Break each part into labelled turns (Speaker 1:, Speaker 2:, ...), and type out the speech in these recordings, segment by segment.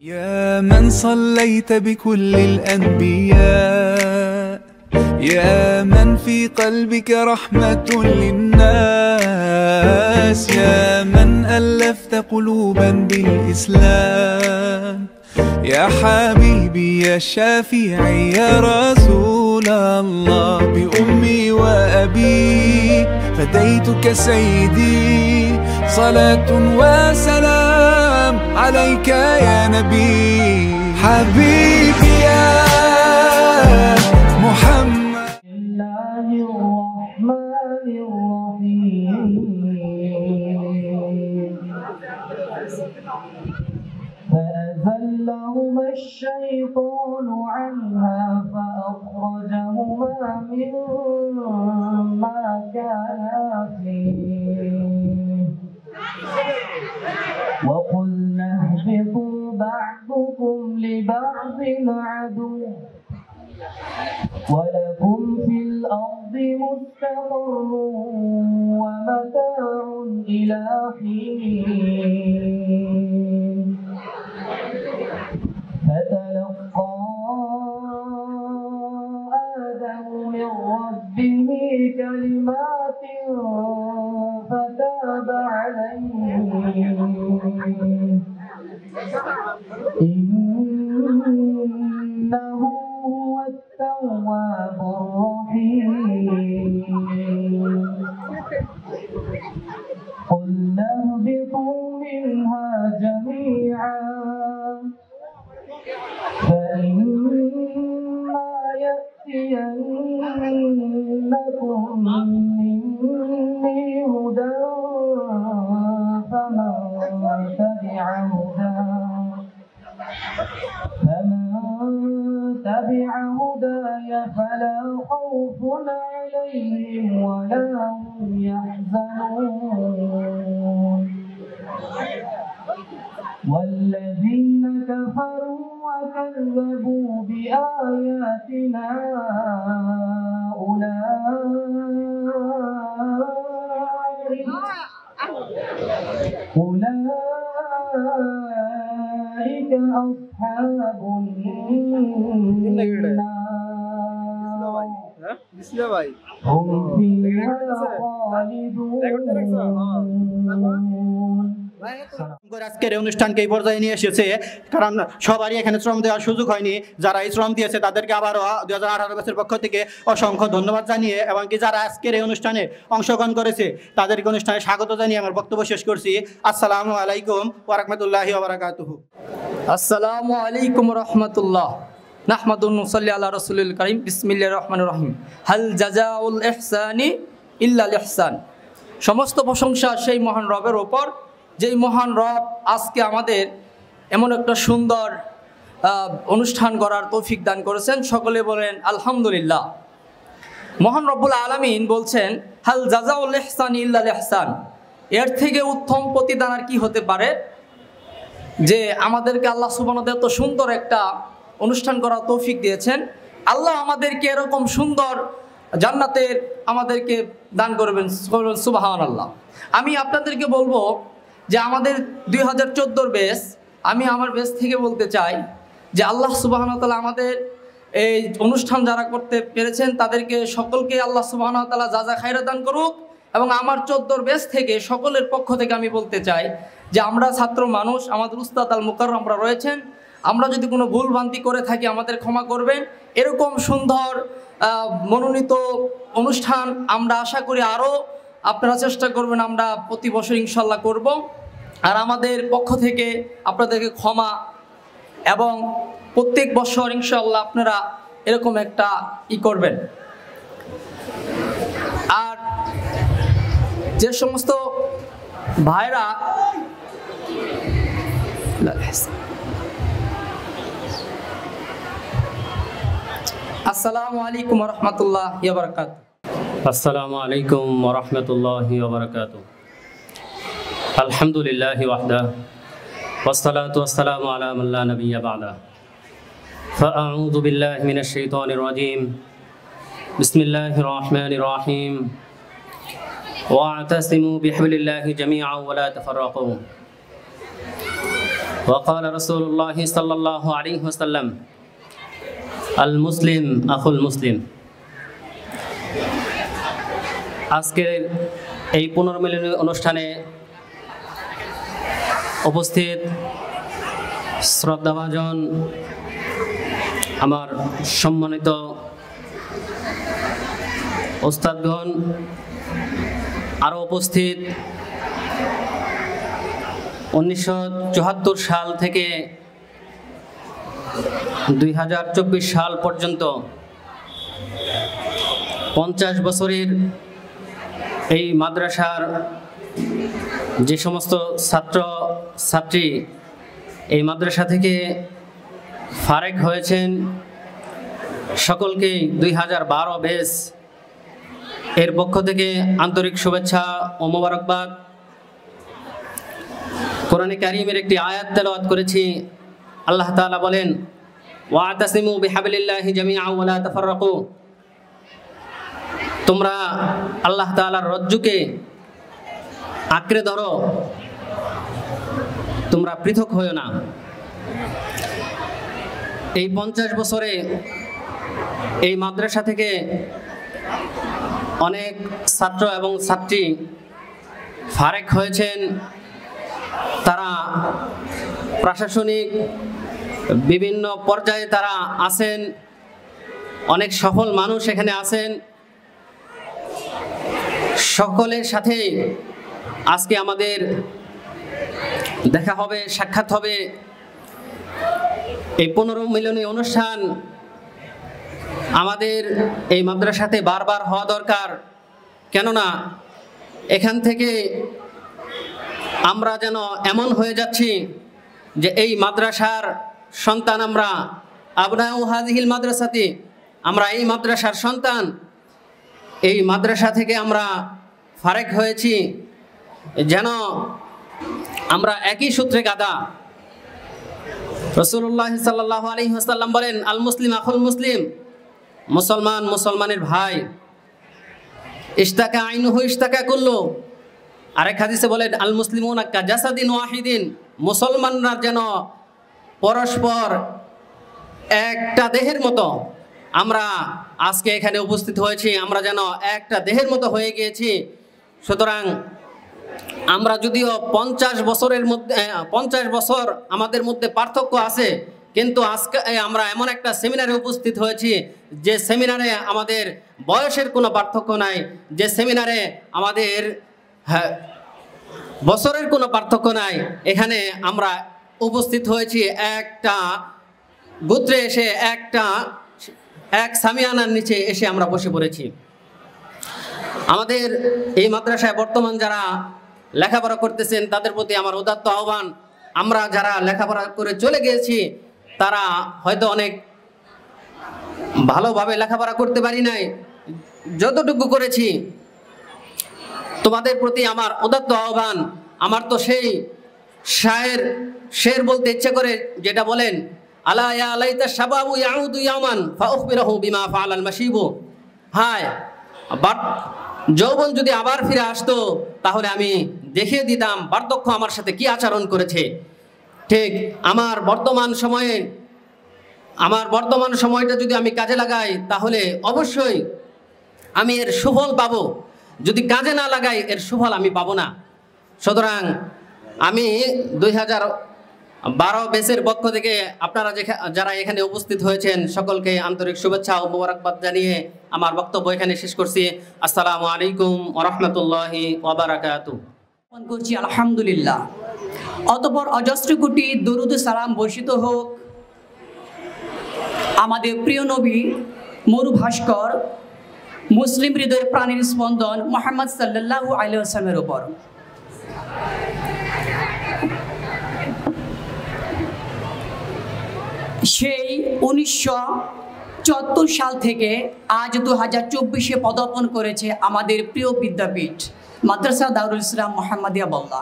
Speaker 1: يا من صليت بكل الأنبياء، يا من في قلبك رحمة للناس، يا من ألفت قلوبا بالإسلام، يا حبيبي يا شافعي يا رسول الله، بأمي وأبي فديتك سيدي، صلاة وسلام عليك يا نبي حبيبي يا محمد.
Speaker 2: بسم الله الرحمن الرحيم. فأزلهما الشيطان عنها فأخرجهما مما كانا فيه وقلنا اهبطوا بعضكم لبعض عدو ولكم في الأرض مستقر ومتاع إلى حين. فتلقى آدم من ربه كلمات فتاب عليه إنه هو التواب الرحيم. قلنا اهبطوا منها جميعا فإما يأتينكم مني هدى فمن تبع هداي فلا خوف عليهم ولا هم يحزنون. والذين كفروا وكذبوا بآياتنا أولئك أصحاب النار هم فيها خالدون।
Speaker 3: আজকের অনুষ্ঠানকে এই পর্যায়ে নিয়ে এসেছে, কারণ সবারই এখানে শ্রম দেওয়ার সুযোগ হয়নি। যারা এই শ্রম দিয়েছে তাদেরকে আবারও 2018 ব্যাচের পক্ষ থেকে অসংখ্য ধন্যবাদ জানিয়ে এবং কি যারা আজকের এই অনুষ্ঠানে অংশগ্রহণ করেছে তাদেরকে অনুষ্ঠানে স্বাগত জানিয়ে আমার বক্তব্য শেষ করছি। আসসালামু আলাইকুম ওয়া রাহমাতুল্লাহি ওয়া বারাকাতুহু।
Speaker 4: আসসালামু আলাইকুম রাহমাতুল্লাহ। নাহমাদুন নুসাল্লি আলা রাসূলিল কারীম। বিসমিল্লাহির রহমানির রহিম। হাল জাযাউল ইহসানি ইল্লাল ইহসান। সমস্ত প্রশংসা সেই মহান রবের ওপর, যেই মহান রব আজকে আমাদের এমন একটা সুন্দর অনুষ্ঠান করার তৌফিক দান করেছেন। সকলে বলেন আলহামদুলিল্লাহ। মহান রব্বুল আলামিন বলছেন, হাল জাযাউল ইহসানি ইল্লাল ইহসান। এর থেকে উত্তম প্রতিদান আর কি হতে পারে যে আমাদেরকে আল্লাহ সুবহানাহু ওয়া তাআলা এত সুন্দর একটা অনুষ্ঠান করার তৌফিক দিয়েছেন। আল্লাহ আমাদেরকে এরকম সুন্দর জান্নাতের আমাদেরকে দান করবেন, সুবহানাল্লাহ। আমি আপনাদেরকে বলবো যে আমাদের 2014 ব্যাচ, আমি আমার ব্যাচ থেকে বলতে চাই যে আল্লাহ সুবহানাহু ওয়া তাআলা আমাদের এই অনুষ্ঠান যারা করতে পেরেছেন তাদেরকে সকলকে আল্লাহ সুবহানাহু ওয়া তাআলা যা খায়রাত দান করুক। এবং আমার 14 ব্যাচ থেকে সকলের পক্ষ থেকে আমি বলতে চাই যে আমরা ছাত্র মানুষ, আমাদের উস্তাদ আল মুকাররমরা রয়েছেন, আমরা যদি কোনো ভুল ভ্রান্তি করে থাকি আমাদের ক্ষমা করবেন। এরকম সুন্দর মনোনীত অনুষ্ঠান আমরা আশা করি আরও আপনারা চেষ্টা করবেন, আমরা প্রতি বছর ইনশাল্লাহ করব। আর আমাদের পক্ষ থেকে আপনাদেরকে ক্ষমা এবং প্রত্যেক বছর ইনশাল্লাহ আপনারা এরকম একটা করবেন। আর যে সমস্ত ভাইরা আসসালামু আলাইকুম ওয়া রাহমাতুল্লাহি ওয়া বারাকাতুহু।
Speaker 5: আসসালামু আলাইকুম ওয়া রাহমাতুল্লাহি ওয়া বারাকাতুহু। আলহামদুলিল্লাহি ওয়াহদা ওয়াসসালাতু ওয়াসসালামু আলা মান লা নাবিয়্যা বা'দা। ফাআউযু বিল্লাহি মিনাশ শাইতানির রাজীম। বিসমিল্লাহির রহমানির রহিম। ওয়া'তাসিমু বিহাবলিল্লাহি জামিআন ওয়া লা তাফাররাকু। وقال رسول الله صلى الله عليه وسلم المسلم أخو المسلم। আজকের এই পুনর্মিলনী অনুষ্ঠানে উপস্থিত শ্রদ্ধাভাজন আমার সম্মানিত ওস্তাদগণ, আরও উপস্থিত 1974 সাল থেকে 2024 সাল পর্যন্ত 50 বছরের এই মাদ্রাসার যে সমস্ত ছাত্র ছাত্রী এই মাদ্রাসা থেকে ফারেক হয়েছেন, সকলকেই 2012 ব্যাচ এর পক্ষ থেকে আন্তরিক শুভেচ্ছা ও মোবারকবাদ। কোরআনে কারীমের একটি আয়াত তেলাওয়াত করেছি। আল্লাহ তাআলা বলেন, ওয়াতাসিমু বিহাবলিল্লাহি জামিআন ওয়া লা তাফাররাকু। তোমরা আল্লাহ তাআলার রজ্জুকে আঁকড়ে ধরো, তোমরা পৃথক হয়ো না। এই 50 বছরে এই মাদ্রাসা থেকে অনেক ছাত্র এবং ছাত্রী ফারেক হয়েছেন। তারা প্রশাসনিক বিভিন্ন পর্যায়ে তারা আছেন, অনেক সফল মানুষ এখানে আছেন। সকলের সাথে আজকে আমাদের দেখা হবে, সাক্ষাৎ হবে। এই পুনর্মিলনী অনুষ্ঠান আমাদের এই মাদ্রাসাতে বারবার হওয়া দরকার, কেননা এখান থেকে আমরা যেন এমন হয়ে যাচ্ছি যে এই মাদ্রাসার সন্তান আমরা, আবনাউ হাযিহিল মাদ্রাসাতি, আমরা এই মাদ্রাসার সন্তান। এই মাদ্রাসা থেকে আমরা ফারেক হয়েছি যেন আমরা একই সূত্রে গাদা। রাসূলুল্লাহ সাল্লাল্লাহু আলাইহি ওয়াসাল্লাম বলেন, আল মুসলিম আখুল মুসলিম, মুসলমান মুসলমানের ভাই। ইশতাকা আইনুহু ইশতাকা কুল্লু। আরেক হাদিসে বলেন, আল মুসলিমুনা কাজাসাদিন ওয়াহিদিন, মুসলমানরা যেন পরস্পর একটা দেহের মতো। আমরা আজকে এখানে উপস্থিত হয়েছি, আমরা যেন একটা দেহের মতো হয়ে গিয়েছি। সুতরাং আমরা যদিও 50 বছরের মধ্যে 50 বছর আমাদের মধ্যে পার্থক্য আছে, কিন্তু আজকে আমরা এমন একটা সেমিনারে উপস্থিত হয়েছি যে সেমিনারে আমাদের বয়সের কোনো পার্থক্য নাই, যে সেমিনারে আমাদের বছরের কোনো পার্থক্য নাই। এখানে আমরা উপস্থিত হয়েছি একটা গোত্রে এসে, এক সামিয়ানার নিচে এসে আমরা বসে পড়েছি। আমাদের এই মাদ্রাসায় বর্তমান যারা লেখাপড়া করতেছেন তাদের প্রতি আমার উদাত্ত আহ্বান, আমরা যারা লেখাপড়া করে চলে গিয়েছি তারা হয়তো অনেক ভালোভাবে লেখাপড়া করতে পারি নাই, যতটুকু করেছি তোমাদের প্রতি আমার উদাত্ত আহ্বান। আমার তো সেই শের বলতে ইচ্ছে করে, যেটা বলেন, আলা ইয়া লাইতা শাবাবু ইয়াউদু ইয়ামান ফাউখবিরহু বিমা ফাআলাল মাশিবু। হায়, বাট যৌবন যদি আবার ফিরে আসতো তাহলে আমি দেখিয়ে দিতাম বার্ধক্য আমার সাথে কি আচরণ করেছে। ঠিক আমার বর্তমান সময়টা যদি আমি কাজে লাগাই তাহলে অবশ্যই আমি এর সুফল পাবো, যদি কাজে না লাগাই এর সুফল আমি পাবো না। সুতরাং আমি 2012 ব্যাচের পক্ষ থেকে আপনারা যারা এখানে উপস্থিত হয়েছেন সকলকে আন্তরিক শুভেচ্ছা ও মোবারকবাদ জানিয়ে আমার বক্তব্য এখানে শেষ করছি। আসসালামু আলাইকুম ওয়া রাহমাতুল্লাহি ওয়া বারাকাতুহু।
Speaker 4: করছি আলহামদুলিল্লাহ। অতঃপর অজস্র কোটি দরুদ সালাম বর্ষিত হোক আমাদের প্রিয় নবী, মরু ভাস্কর, মুসলিম হৃদয়ের প্রাণীর স্পন্দন মুহাম্মদ সাল্লাল্লাহু আলাইহি ওয়াসাল্লামের উপর। সেই 1974 সাল থেকে আজ 2024-এ পদার্পণ করেছে আমাদের প্রিয় বিদ্যাপীঠ মাদ্রাসা দারুল ইসলাম মোহাম্মদিয়া বল্লা।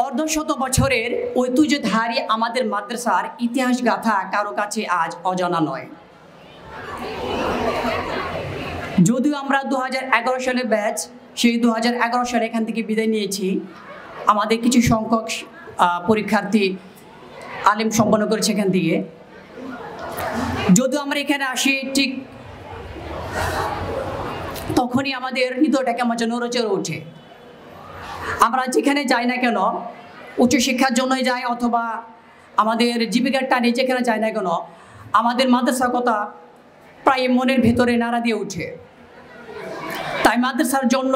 Speaker 4: অর্ধশত বছরের ঐতিহ্যধারী আমাদের মাদ্রাসার ইতিহাস গাথা কারো কাছে আজ অজানা নয়। যদিও আমরা 2011 সালে ব্যাচ, সেই 2011 সালে এখান থেকে বিদায় নিয়েছি।
Speaker 6: আমাদের কিছু সংখ্যক পরীক্ষার্থী আলিম সম্পন্ন করেছে এখান থেকে। যদিও আমরা এখানে আসি ঠিক তখনই আমাদের হৃদয়টাকে আমার জন্য নড়েচড়ে ওঠে। আমরা যেখানে যাই না কেন, উচ্চশিক্ষার জন্যই যাই অথবা আমাদের জীবিকার টানে যেখানে যাই না কেন, আমাদের মাদ্রাসার কথা প্রায় মনের ভেতরে নাড়া দিয়ে ওঠে। তাই মাদ্রাসার জন্য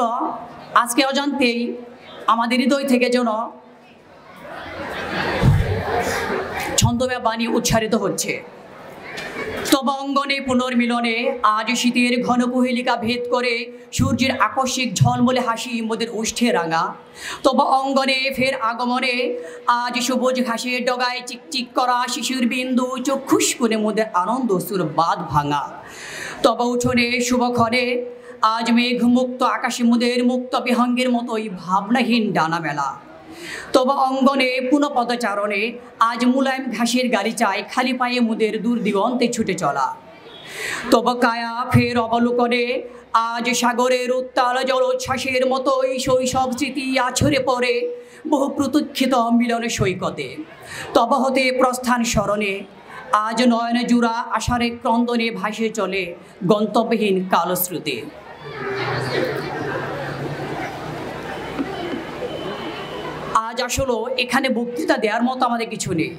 Speaker 6: আজকে অজান্তেই আমাদের হৃদয় থেকে যেন ছন্দময় বাণী উচ্চারিত হচ্ছে। তব অঙ্গনে পুনর্মিলনে আজ শীতের ঘন কুহেলিকা ভেদ করে সূর্যের আকস্মিক ঝলমলে হাসি মোদের ওষ্ঠে রাঙা। তব অঙ্গনে ফের আগমনে আজ সবুজ ঘাসের ডগায় চিকচিক করা শিশুর বিন্দু চক্ষুষ করে মোদের আনন্দ সুর বাদ ভাঙা। তব উঠোনে শুভক্ষণে আজ মেঘমুক্ত আকাশে মোদের মুক্ত বিহঙ্গের মতোই ভাবনাহীন ডানা মেলা। তবে অঙ্গনে পুনঃপদচারণে আজ মুলায়ম ঘাসের গালিচায় খালি পায়ে মুদের দূর দিগন্তে ছুটে চলা। তবে কায়া ফের অবলোকনে আজ সাগরের উত্তাল জলোচ্ছ্বাসের মতোই শৈশব স্মৃতি আছড়ে পড়ে বহু প্রতীক্ষিত মিলন সৈকতে। তব হতে প্রস্থান স্মরণে আজ নয়নে জুড়া আষাঢ়ে ক্রন্দনে ভাসে চলে গন্তব্যহীন কালস্রোতে। আজ আসলে এখানে বক্তৃতা দেওয়ার মতো আমাদের কিছু নেই।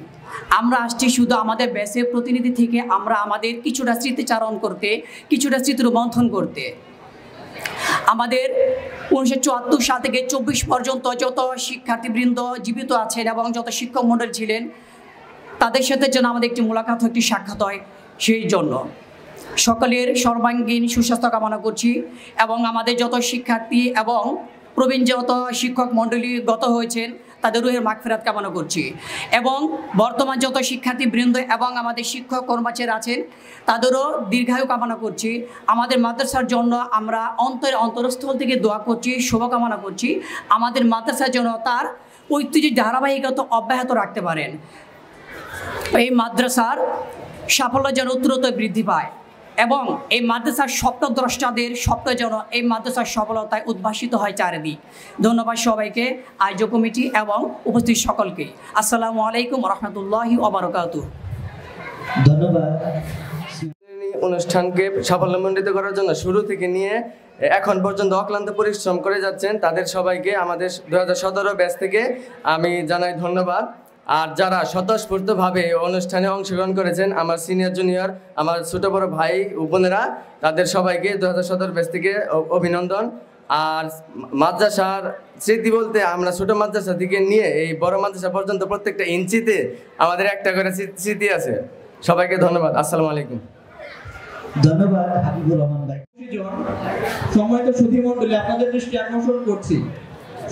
Speaker 6: আমরা আসছি শুধু আমাদের ব্যাসের প্রতিনিধি থেকে আমরা আমাদের কিছুটা স্মৃতিচারণ করতে, কিছুটা স্মৃতি রোমন্থন করতে। আমাদের 1974 সাল থেকে 24 পর্যন্ত যত শিক্ষার্থীবৃন্দ জীবিত আছেন এবং যত শিক্ষক মণ্ডলী ছিলেন তাদের সাথে যেন আমাদের একটি মোলাকাত, একটি সাক্ষাৎ হয়, সেই জন্য সকলের সর্বাঙ্গীন সুস্বাস্থ্য কামনা করছি এবং আমাদের যত শিক্ষার্থী এবং প্রবীণ যত শিক্ষক মণ্ডলী গত হয়েছেন তাদের রুহের মাগফিরাত কামনা করছি এবং বর্তমান যত শিক্ষার্থীবৃন্দ এবং আমাদের শিক্ষক কর্মচারী আছেন তাদেরও দীর্ঘায়ু কামনা করছি। আমাদের মাদ্রাসার জন্য আমরা অন্তরস্থল থেকে দোয়া করছি, শুভকামনা করছি আমাদের মাদ্রাসার জন্য তার ঐতিহ্য ধারাবাহিকতা অব্যাহত রাখতে পারেন। এই মাদ্রাসার সাফল্য যেন উত্তরোত্তর বৃদ্ধি পায় এবং এই মাদ্রাসার স্বপ্নদ্রষ্টাদের স্বপ্ন যেন এই মাদ্রাসার সফলতায় উদ্ভাসিত হয় চারিদিক। ধন্যবাদ সবাইকে, আয়োজক কমিটি এবং উপস্থিত সকলকে। আসসালামু আলাইকুম রহমতুল্লাহি ওয়া বারাকাতুহু।
Speaker 7: ধন্যবাদ। অনুষ্ঠানকে সাফল্যমণ্ডিত করার জন্য শুরু থেকে নিয়ে এখন পর্যন্ত অক্লান্ত পরিশ্রম করে যাচ্ছেন তাদের সবাইকে আমাদের 2017 ব্যাচ থেকে আমি জানাই ধন্যবাদ। আর যারা স্বতঃস্ফূর্তভাবে অনুষ্ঠানে অংশগ্রহণ করেছেন আমার সিনিয়র জুনিয়র আমার ছোট বড় ভাই ও বোনেরা তাদের সবাইকে 2017 ব্যাচ থেকে অভিনন্দন। আর মাদ্রাসার স্মৃতি বলতে আমরা ছোট মাদ্রাসা থেকে নিয়ে এই বড় মাদ্রাসা পর্যন্ত প্রত্যেকটা ইঞ্চিতে আমাদের একটা করে স্মৃতি আছে। সবাইকে ধন্যবাদ। আসসালামু আলাইকুম।
Speaker 2: ধন্যবাদ হাবিবুর রহমান ভাই। সম্মানিত সুধীমণ্ডলী, আপনাদের দৃষ্টি আকর্ষণ করছি,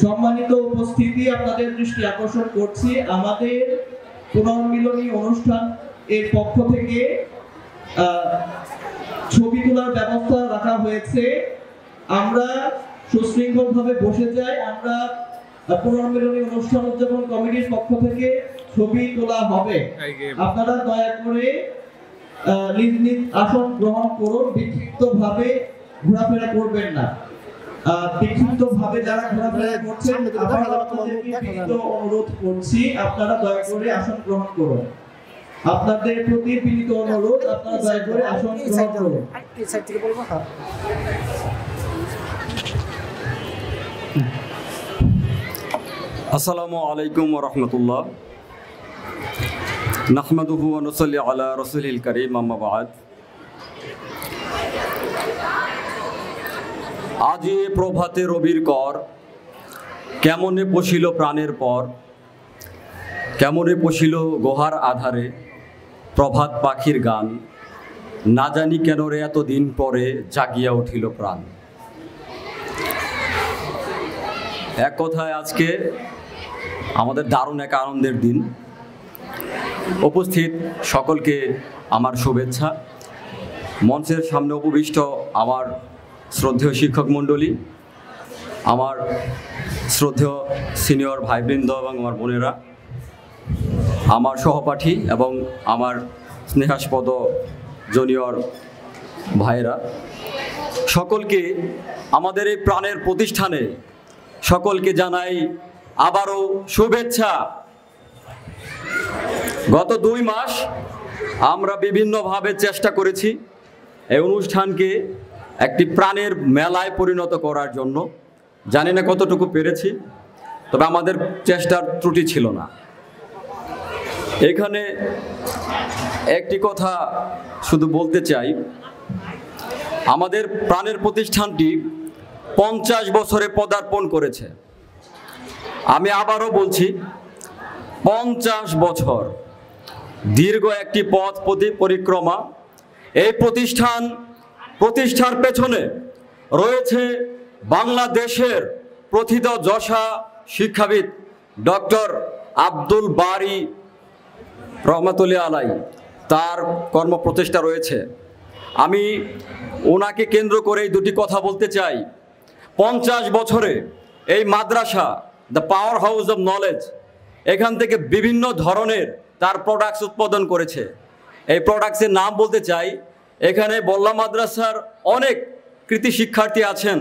Speaker 2: সম্মানিত উপস্থিতি আপনাদের দৃষ্টি আকর্ষণ করছি আমাদের পুনর্মিলনী অনুষ্ঠান এর পক্ষ থেকে ছবি তোলার ব্যবস্থা রাখা হয়েছে। আমরা সুশৃঙ্খলভাবে বসে যাই। আমরা পুনর্মিলনী অনুষ্ঠান উদযাপন কমিটির পক্ষ থেকে ছবি তোলা হবে। আপনারা দয়া করে নিজ নিজ আসন গ্রহণ করুন, বিক্ষিপ্তভাবে ঘোরাফেরা করবেন না। বিক্ষিপ্তভাবে যারা ঘোরাফেরা করছেন অনুরোধ করছি আপনারা দয়া করে আসন গ্রহণ করুন। আপনাদের প্রতি বিনীত অনুরোধ, আপনারা দয়া করে আসন গ্রহণ করুন।
Speaker 8: আসসালামু আলাইকুম ওয়া রাহমাতুল্লাহ। নাহমাদুহু ওয়া নুসাল্লি আলা রাসূলিল কারীম, আম্মা বা'দ। আজি প্রভাতে রবির কর, কেমনে পশিল প্রাণের পর, কেমনে পশিল গোহার আধারে প্রভাত পাখির গান, না জানি কেন রে এত দিন পরে জাগিয়া উঠিল প্রাণ। এক কথায় আজকে আমাদের দারুণ এক আনন্দের দিন। উপস্থিত সকলকে আমার শুভেচ্ছা। মঞ্চের সামনে উপবিষ্ট আমার শ্রদ্ধেয় শিক্ষক মণ্ডলী, আমার শ্রদ্ধেয় সিনিয়র ভাইবৃন্দ এবং আমার বোনেরা, আমার সহপাঠী এবং আমার স্নেহাস্পদ জুনিয়র ভাইয়েরা, সকলকে আমাদের এই প্রাণের প্রতিষ্ঠানে সকলকে জানাই আবারও শুভেচ্ছা। গত 2 মাস আমরা বিভিন্নভাবে চেষ্টা করেছি এই অনুষ্ঠানকে একটি প্রাণের মেলায় পরিণত করার জন্য। জানি না কতটুকু পেরেছি, তবে আমাদের চেষ্টার ত্রুটি ছিল না। এখানে একটি কথা শুধু বলতে চাই, আমাদের প্রাণের প্রতিষ্ঠানটি 50 বছরে পদার্পণ করেছে। আমি আবারও বলছি, 50 বছর দীর্ঘ একটি পথ পরিক্রমা। এই প্রতিষ্ঠার পেছনে রয়েছে বাংলাদেশের প্রথিত যশা শিক্ষাবিদ ডক্টর আব্দুল বারী রহমাতুল্লাহ আলাই, তার কর্মপ্রচেষ্টা রয়েছে। আমি ওনাকে কেন্দ্র করে এই দুটি কথা বলতে চাই। 50 বছরে এই মাদ্রাসা, the power house of knowledge, এখান থেকে বিভিন্ন ধরনের তার প্রোডাক্টস উৎপাদন করেছে। এই প্রোডাক্টসের নাম বলতে চাই, এখানে বল্লা মাদ্রাসার অনেক কৃতি শিক্ষার্থী আছেন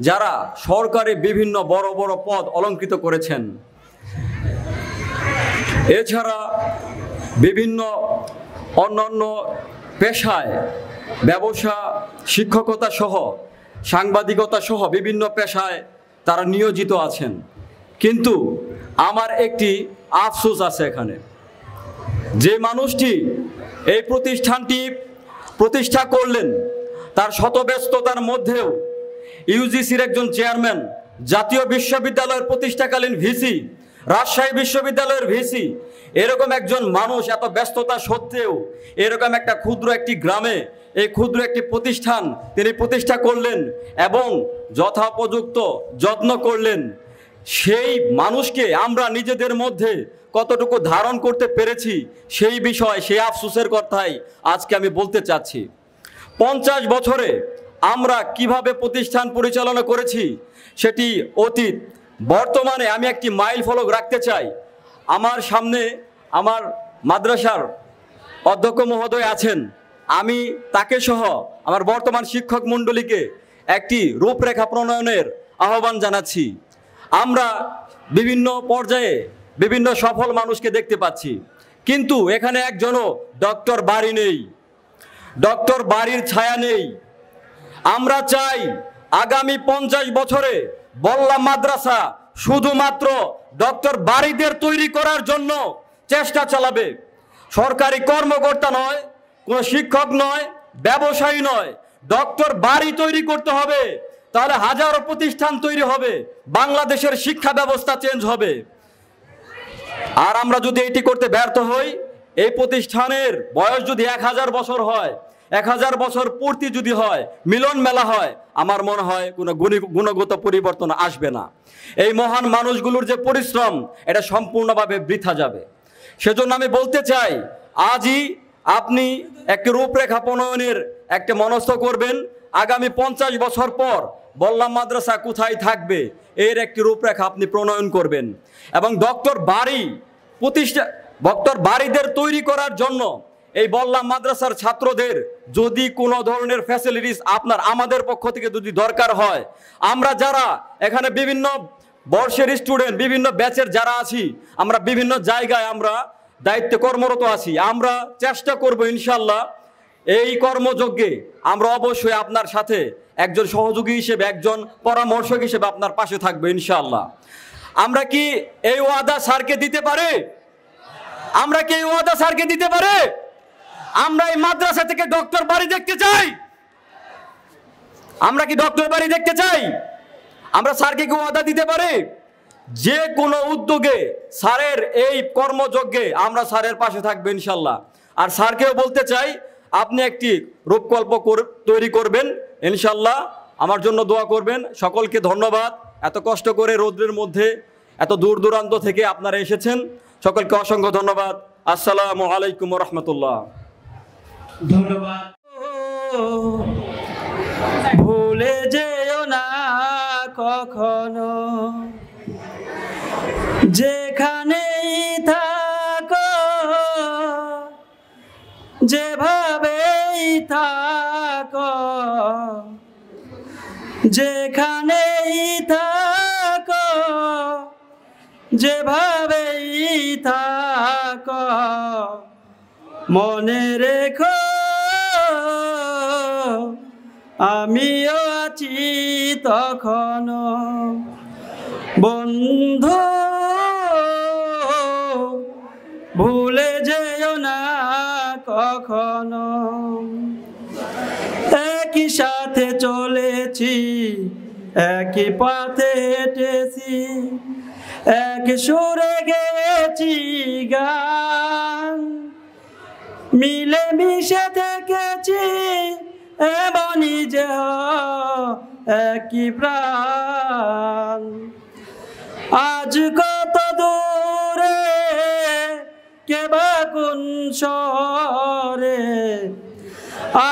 Speaker 8: যারা সরকারি বিভিন্ন বড় বড় পদ অলঙ্কৃত করেছেন। এছাড়া বিভিন্ন অন্যান্য পেশায়, ব্যবসা, শিক্ষকতা সহ, সাংবাদিকতা সহ বিভিন্ন পেশায় তারা নিয়োজিত আছেন। কিন্তু আমার একটি আফসোস আছে এখানে, যে মানুষটি এই প্রতিষ্ঠানটি প্রতিষ্ঠা করলেন, তার শত ব্যস্ততার মধ্যেও ইউজিসির একজন চেয়ারম্যান, জাতীয় বিশ্ববিদ্যালয়ের প্রতিষ্ঠাকালীন ভিসি, রাজশাহী বিশ্ববিদ্যালয়ের ভিসি, এরকম একজন মানুষ এত ব্যস্ততা সত্ত্বেও এরকম একটা ক্ষুদ্র একটি গ্রামে এই ক্ষুদ্র একটি প্রতিষ্ঠান তিনি প্রতিষ্ঠা করলেন এবং যথোপযুক্ত যত্ন করলেন। সেই মানুষকে আমরা নিজেদের মধ্যে কতটুকু ধারণ করতে পেরেছি সেই বিষয়, সেই আফসোসের কথাই আজকে আমি বলতে চাচ্ছি। 50 বছরে আমরা কিভাবে প্রতিষ্ঠান পরিচালনা করেছি সেটি অতীত। বর্তমানে আমি একটি মাইল ফলক রাখতে চাই। আমার সামনে আমার মাদ্রাসার অধ্যক্ষ মহোদয় আছেন, আমি তাকে সহ আমার বর্তমান শিক্ষক মণ্ডলীকে একটি রূপরেখা প্রণয়নের আহ্বান জানাচ্ছি। আমরা বিভিন্ন পর্যায়ে বিভিন্ন সফল মানুষকে দেখতে পাচ্ছি, কিন্তু এখানে একজনও ডক্টর বারী নেই, ডক্টর বারীর ছায়া নেই। আমরা চাই আগামী 50 বছরে বল্লা মাদ্রাসা শুধুমাত্র ডক্টর বারীদের তৈরি করার জন্য চেষ্টা চালাবে। সরকারি কর্মকর্তা নয়, কোনো শিক্ষক নয়, ব্যবসায়ী নয়, ডক্টর বারী তৈরি করতে হবে। তাহলে হাজারো প্রতিষ্ঠান তৈরি হবে, বাংলাদেশের শিক্ষা ব্যবস্থা চেঞ্জ হবে। আর আমরা যদি এটি করতে ব্যর্থ হই, এই প্রতিষ্ঠানের বয়স যদি 1000 বছর হয়, 1000 বছর পূর্তি যদি হয়, মিলন মেলা হয়, আমার মনে হয় কোনো গুণগত পরিবর্তন আসবে না। এই মহান মানুষগুলোর যে পরিশ্রম, এটা সম্পূর্ণভাবে বৃথা যাবে। সেজন্য আমি বলতে চাই, আজই আপনি একটি রূপরেখা প্রণয়নের একটা মনস্থ করবেন। আগামী 50 বছর পর বল্লা মাদ্রাসা কোথায় থাকবে এর একটি রূপরেখা আপনি প্রণয়ন করবেন। এবং ডক্টর বারীদের তৈরি করার জন্য এই বল্লা মাদ্রাসার ছাত্রদের যদি কোনো ধরনের ফ্যাসিলিটিস আমাদের পক্ষ থেকে যদি দরকার হয়, আমরা যারা এখানে বিভিন্ন বর্ষের স্টুডেন্ট, বিভিন্ন ব্যাচের যারা আছি, আমরা বিভিন্ন জায়গায় আমরা দায়িত্বে কর্মরত আছি, আমরা চেষ্টা করব ইনশাল্লাহ এই কর্মযজ্ঞে আমরা অবশ্যই আপনার সাথে একজন সহযোগী হিসেবে, একজন পরামর্শক হিসেবে আপনার পাশে থাকবো ইনশাআল্লাহ। আমরা কি এই ওয়াদা স্যারকে দিতে পারি? আমরা কি এই ওয়াদা স্যারকে দিতে পারি? আমরা এই মাদ্রাসা থেকে ডক্টর বারী দেখতে চাই। আমরা কি ডক্টর বারী দেখতে চাই? আমরা স্যারকে কি ওয়াদা দিতে পারি যে কোনো উদ্যোগে স্যারের এই কর্মযজ্ঞে আমরা স্যারের পাশে থাকবো ইনশাআল্লাহ। আর স্যারকেও বলতে চাই, আপনি একটি রূপকল্প তৈরি করবেন ইনশাআল্লাহ, আমার জন্য দোয়া করবেন। সকলকে ধন্যবাদ। এত কষ্ট করে রৌদ্রের মধ্যে এত দূর দূরান্ত থেকে আপনারা এসেছেন, সকলকে অসংখ্য ধন্যবাদ। আসসালামু আলাইকুম ওয়া রাহমাতুল্লাহ।
Speaker 2: ধন্যবাদ।
Speaker 4: ভুলে যেও না কখনো, যেখানেই থাকো, যেভাবেই থাকো, যেখানেই থাকো,
Speaker 3: যেভাবেই থাক মনে রেখো আমিও আছি তখনো বন্ধু ভুলে যেও না কখনো একই সাথে চলেছি একই পথে হেঁটেছি এক সুরে গেছি গান মিলে মিশে থেকেছি এমনই যে একই প্রাণ আজ কত দূরে কে বা কোন শহরে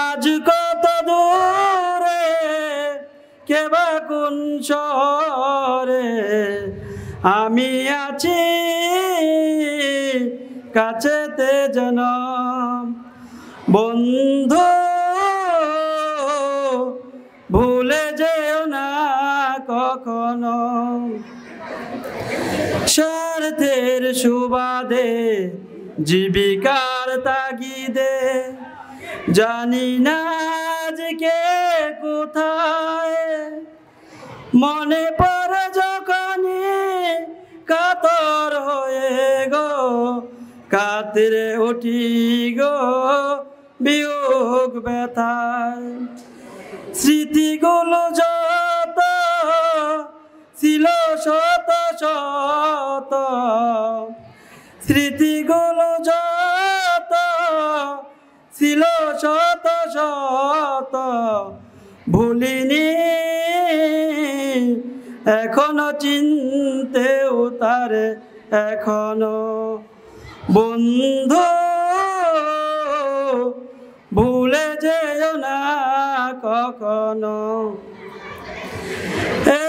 Speaker 3: আজ কত দূরে কে বা কোন শহরে আমি আছি কাছেতে যেন বন্ধু ভুলে যেও না কখনো স্বার্থের সুবাদে জীবিকার তাগিদে জানি না আজকে কোথায় মনে পড়ে যখনই কাতর হয়ে গো কাতরে উঠি গো বিয়োগ ব্যথায় স্মৃতিগুলো যত ছিল শত শত স্মৃতিগুলো যত ছিল শত শত ভুলিনি এখনো চিনতে উতারে এখনো বন্ধু ভুলে যেও না কখনো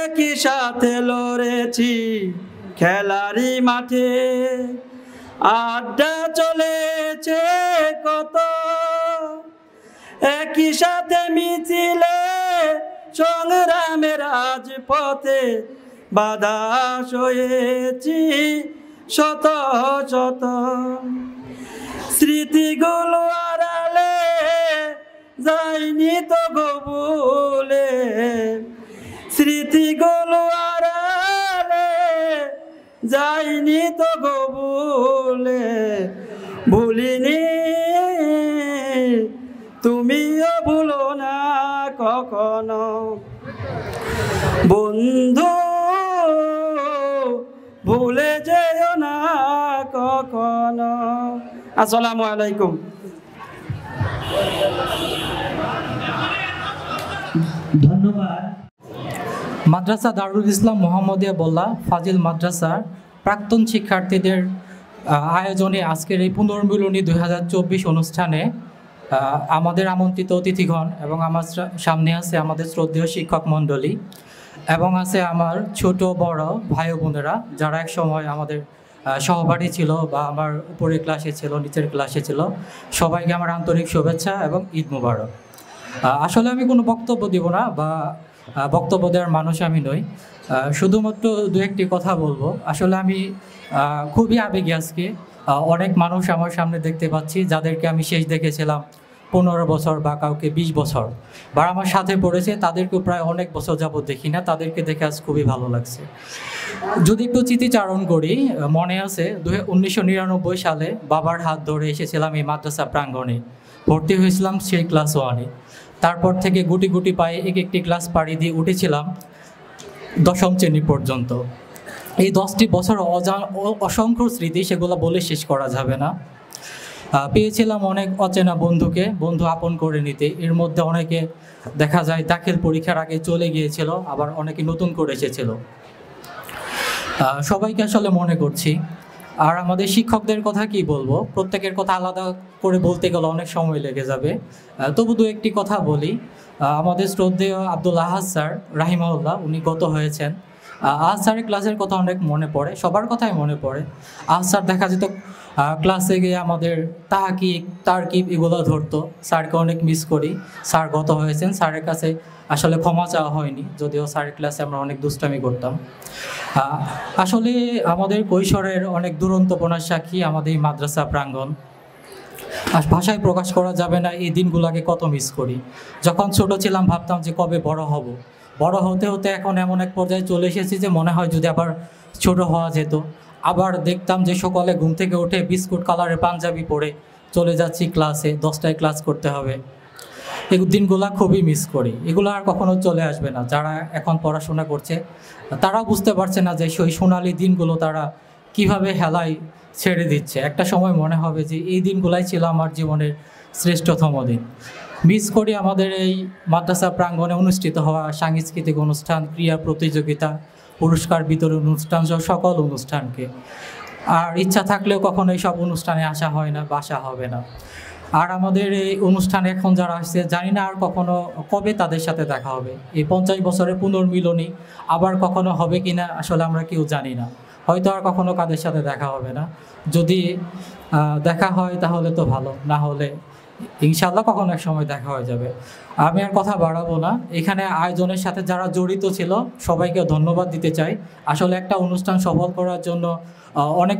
Speaker 3: একই সাথে লড়েছি খেলারি মাঠে আড্ডা চলেছে কত একই সাথে মিছিলে সংগ্রামের রাজপথে বাধা সয়েছি শত শত স্মৃতিগুলো আড়ালে যাইনি তো গবুলে স্মৃতিগুলো আড়ালে যাইনি তো গবুলে ভুলিনি তুমিও ভুলো না কখনো বন্ধু ভুলে যেও না কখনো আসসালামু আলাইকুম
Speaker 2: ধন্যবাদ
Speaker 4: মাদ্রাসা দারুল ইসলাম মোহাম্মদিয়া বল্লা ফাজিল মাদ্রাসার প্রাক্তন শিক্ষার্থীদের আয়োজনে আজকের এই পুনর্মিলনী 2024 অনুষ্ঠানে আমাদের আমন্ত্রিত অতিথিগণ এবং আমার সামনে আছে আমাদের শ্রদ্ধেয় শিক্ষক মণ্ডলী এবং আছে আমার ছোট বড় ভাই বোনেরা যারা এক সময় আমাদের সহপাঠী ছিল বা আমার উপরের ক্লাসে ছিল নিচের ক্লাসে ছিল সবাইকে আমার আন্তরিক শুভেচ্ছা এবং ঈদ মুবারক। আসলে আমি কোনো বক্তব্য দিব না বা বক্তব্য দেওয়ার মানুষ আমি নই, শুধুমাত্র দু একটি কথা বলবো। আসলে আমি খুবই আবেগী আজকে। অনেক মানুষ আমার সামনে দেখতে পাচ্ছি যাদেরকে আমি শেষ দেখেছিলাম 15 বছর বা কাউকে 20 বছর বা আমার সাথে পড়েছে, তাদেরকেও প্রায় অনেক বছর যাবত দেখি না। তাদেরকে দেখে আজ খুবই ভালো লাগছে। যদি একটু স্মৃতিচারণ করি, মনে আছে 1999 সালে বাবার হাত ধরে এসেছিলাম এই মাদ্রাসা প্রাঙ্গণে, ভর্তি হয়েছিলাম সেই ক্লাস 1-এ। তারপর থেকে গুটি গুটি পায়ে এক একটি ক্লাস পাড়ি দিয়ে উঠেছিলাম 10ম শ্রেণী পর্যন্ত। এই 10টি বছর অসংখ্য স্মৃতি, সেগুলো বলে শেষ করা যাবে না। পেয়েছিলাম অনেক অচেনা বন্ধুকে, বন্ধু আপন করে নিতে। এর মধ্যে অনেকে দেখা যায় দাখিল পরীক্ষার আগে চলে গিয়েছিল, আবার অনেকে নতুন করে এসেছিল। সবাইকে আসলে মনে করছি। আর আমাদের শিক্ষকদের কথা কি বলবো, প্রত্যেকের কথা আলাদা করে বলতে গেলে অনেক সময় লেগে যাবে। তবু দু একটি কথা বলি। আমাদের শ্রদ্ধেয় আব্দুল আহাদ স্যার রাহিমাহুল্লাহ, উনি গত হয়েছেন।
Speaker 9: আজ স্যারের ক্লাসের কথা অনেক মনে পড়ে, সবার কথাই মনে পড়ে। আজ স্যার দেখা যেত ক্লাসে গিয়ে আমাদের তারকিব এগুলো ধরতো। স্যারকে অনেক মিস করি। স্যার গত হয়েছেন, স্যারের কাছে আসলে ক্ষমা চাওয়া হয়নি, যদিও স্যারের ক্লাসে আমরা অনেক দুষ্টামি করতাম। আসলে আমাদের কৈশোরের অনেক দুরন্তপনার সাক্ষী আমাদের এই মাদ্রাসা প্রাঙ্গণ। আর ভাষায় প্রকাশ করা যাবে না এই দিনগুলোকে কত মিস করি। যখন ছোট ছিলাম ভাবতাম যে কবে বড় হব, বড় হতে হতে এখন এমন এক পর্যায়ে চলে এসেছি যে মনে হয় যদি আবার ছোট হওয়া যেত। আবার দেখতাম যে সকালে ঘুম থেকে উঠে বিস্কুট কালারের পাঞ্জাবি পরে চলে যাচ্ছি ক্লাসে, 10টায় ক্লাস করতে হবে। এই দিনগুলো খুবই মিস করি। এগুলো আর কখনো চলে আসবে না। যারা এখন পড়াশোনা করছে তারাও বুঝতে পারছে না যে সেই সোনালি দিনগুলো তারা কিভাবে হেলায় ছেড়ে দিচ্ছে। একটা সময় মনে হবে যে এই দিনগুলাই ছিল আমার জীবনের শ্রেষ্ঠতম দিন। মিস করি আমাদের এই মাদ্রাসা প্রাঙ্গণে অনুষ্ঠিত হওয়া সাংস্কৃতিক অনুষ্ঠান, ক্রীড়া প্রতিযোগিতা, পুরস্কার বিতরণ অনুষ্ঠান সহ সকল অনুষ্ঠানকে। আর ইচ্ছা থাকলেও কখনো এই সব অনুষ্ঠানে আসা হয় না, বাসা হবে না। আর আমাদের এই অনুষ্ঠানে এখন যারা আসছে জানি না আর কখনো কবে তাদের সাথে দেখা হবে। এই 50 বছরের পুনর্মিলনী আবার কখনো হবে কি না আসলে আমরা কেউ জানি না। হয়তো আর কখনো কাদের সাথে দেখা হবে না। যদি দেখা হয় তাহলে তো ভালো, না হলে ইনশাআল্লাহ কখনো এক সময় দেখা হয়ে যাবে। আমি আর কথা বাড়াবো না। এখানে আয়োজনের সাথে যারা জড়িত ছিল সবাইকে ধন্যবাদ দিতে চাই। আসলে একটা অনুষ্ঠান সফল করার জন্য অনেক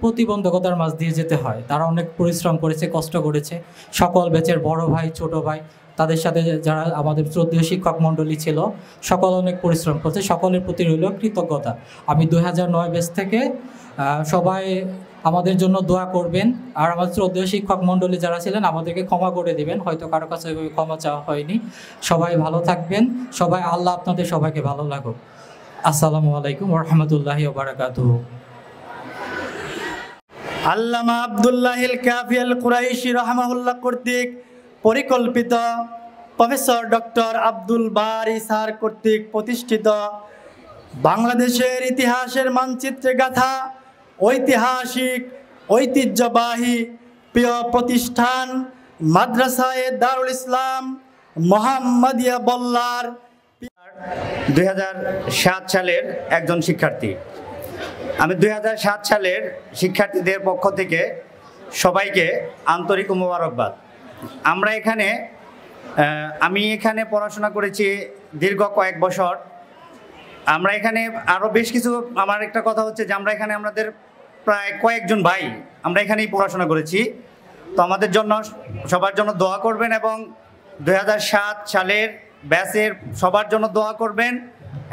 Speaker 9: প্রতিবন্ধকতার মাঝ দিয়ে যেতে হয়। তারা অনেক পরিশ্রম করেছে, কষ্ট করেছে। সকল ব্যাচের বড় ভাই, ছোট ভাই, তাদের সাথে যারা আমাদের শ্রদ্ধেয় শিক্ষক মণ্ডলী ছিল সকল অনেক পরিশ্রম করেছে। সকলের প্রতি রইল কৃতজ্ঞতা। আমি 2009 ব্যাচ থেকে সবাই আমাদের জন্য দোয়া করবেন। আর আমার শ্রদ্ধেয় শিক্ষক মণ্ডলী যারা ছিলেন আমাদেরকে ক্ষমা করে দিবেন, হয়তো কারো কাছে ক্ষমা চাওয়া হয়নি। সবাই ভালো থাকবেন। সবাই আল্লাহ আপনাদের সবাইকে ভালো লাগুক। আসসালামু আলাইকুম ওয়া রাহমাতুল্লাহি ওয়া বারাকাতুহু।
Speaker 3: আল্লামা আব্দুল্লাহিল কাফি আল কুরাইশি রাহমাহুল্লাহ কর্তৃক পরিকল্পিত, প্রফেসর ডক্টর আব্দুল বারী স্যার কর্তৃক প্রতিষ্ঠিত বাংলাদেশের ইতিহাসের মানচিত্রে গাথা ঐতিহাসিক ঐতিহ্যবাহী প্রিয় প্রতিষ্ঠান মাদ্রাসায়ে দারুল ইসলাম মোহাম্মদিয়া বল্লার
Speaker 10: 2007 সালের একজন শিক্ষার্থী। আমি 2007 সালের শিক্ষার্থীদের পক্ষ থেকে সবাইকে আন্তরিক মোবারকবাদ। আমি এখানে পড়াশোনা করেছি দীর্ঘ কয়েক বছর। আমরা এখানে আরও বেশ কিছু, আমার একটা কথা হচ্ছে যে আমরা এখানে আমাদের প্রায় কয়েকজন ভাই আমরা এখানেই পড়াশোনা করেছি। তো আমাদের জন্য সবার জন্য দোয়া করবেন এবং 2007 সালের ব্যাচের সবার জন্য দোয়া করবেন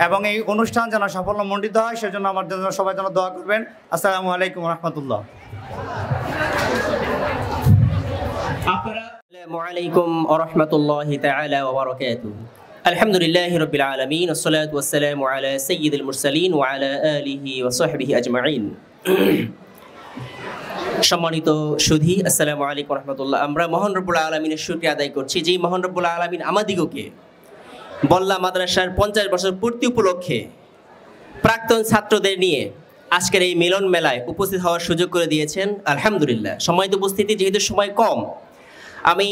Speaker 10: এবং এই অনুষ্ঠান যেন সাফল্যমণ্ডিত হয় সেজন্য আমার জন্য সবার জন্য দোয়া করবেন। আসসালামু আলাইকুম রহমতুল্লাহ।
Speaker 5: আসসালামু আলাইকুম ওয়া রাহমাতুল্লাহি তাআলা ওয়া বারাকাতুহু। আলহামদুলিল্লাহি রাব্বিল আলামিন ওয়াসসালাতু ওয়াসসালামু আলা সাইয়্যিদিল মুরসালিন ওয়া আলা আলিহি ওয়া সাহবিহি আজমাইন। সম্মানিত সুধী, আসসালামু আলাইকুম ওয়া রাহমাতুল্লাহ। আমরা মহান রব্বুল আলামিনের শুকরিয়া আদায় করছি যে মহান রব্বুল আলামিন আমাদিগকে বল্লা মাদ্রাসার 50 বছর পূর্তি উপলক্ষে প্রাক্তন ছাত্রদের নিয়ে আজকের এই মিলন মেলায় উপস্থিত হওয়ার সুযোগ করে দিয়েছেন। আলহামদুলিল্লাহ। সময় উপস্থিতি যেহেতু সময় কম, আমি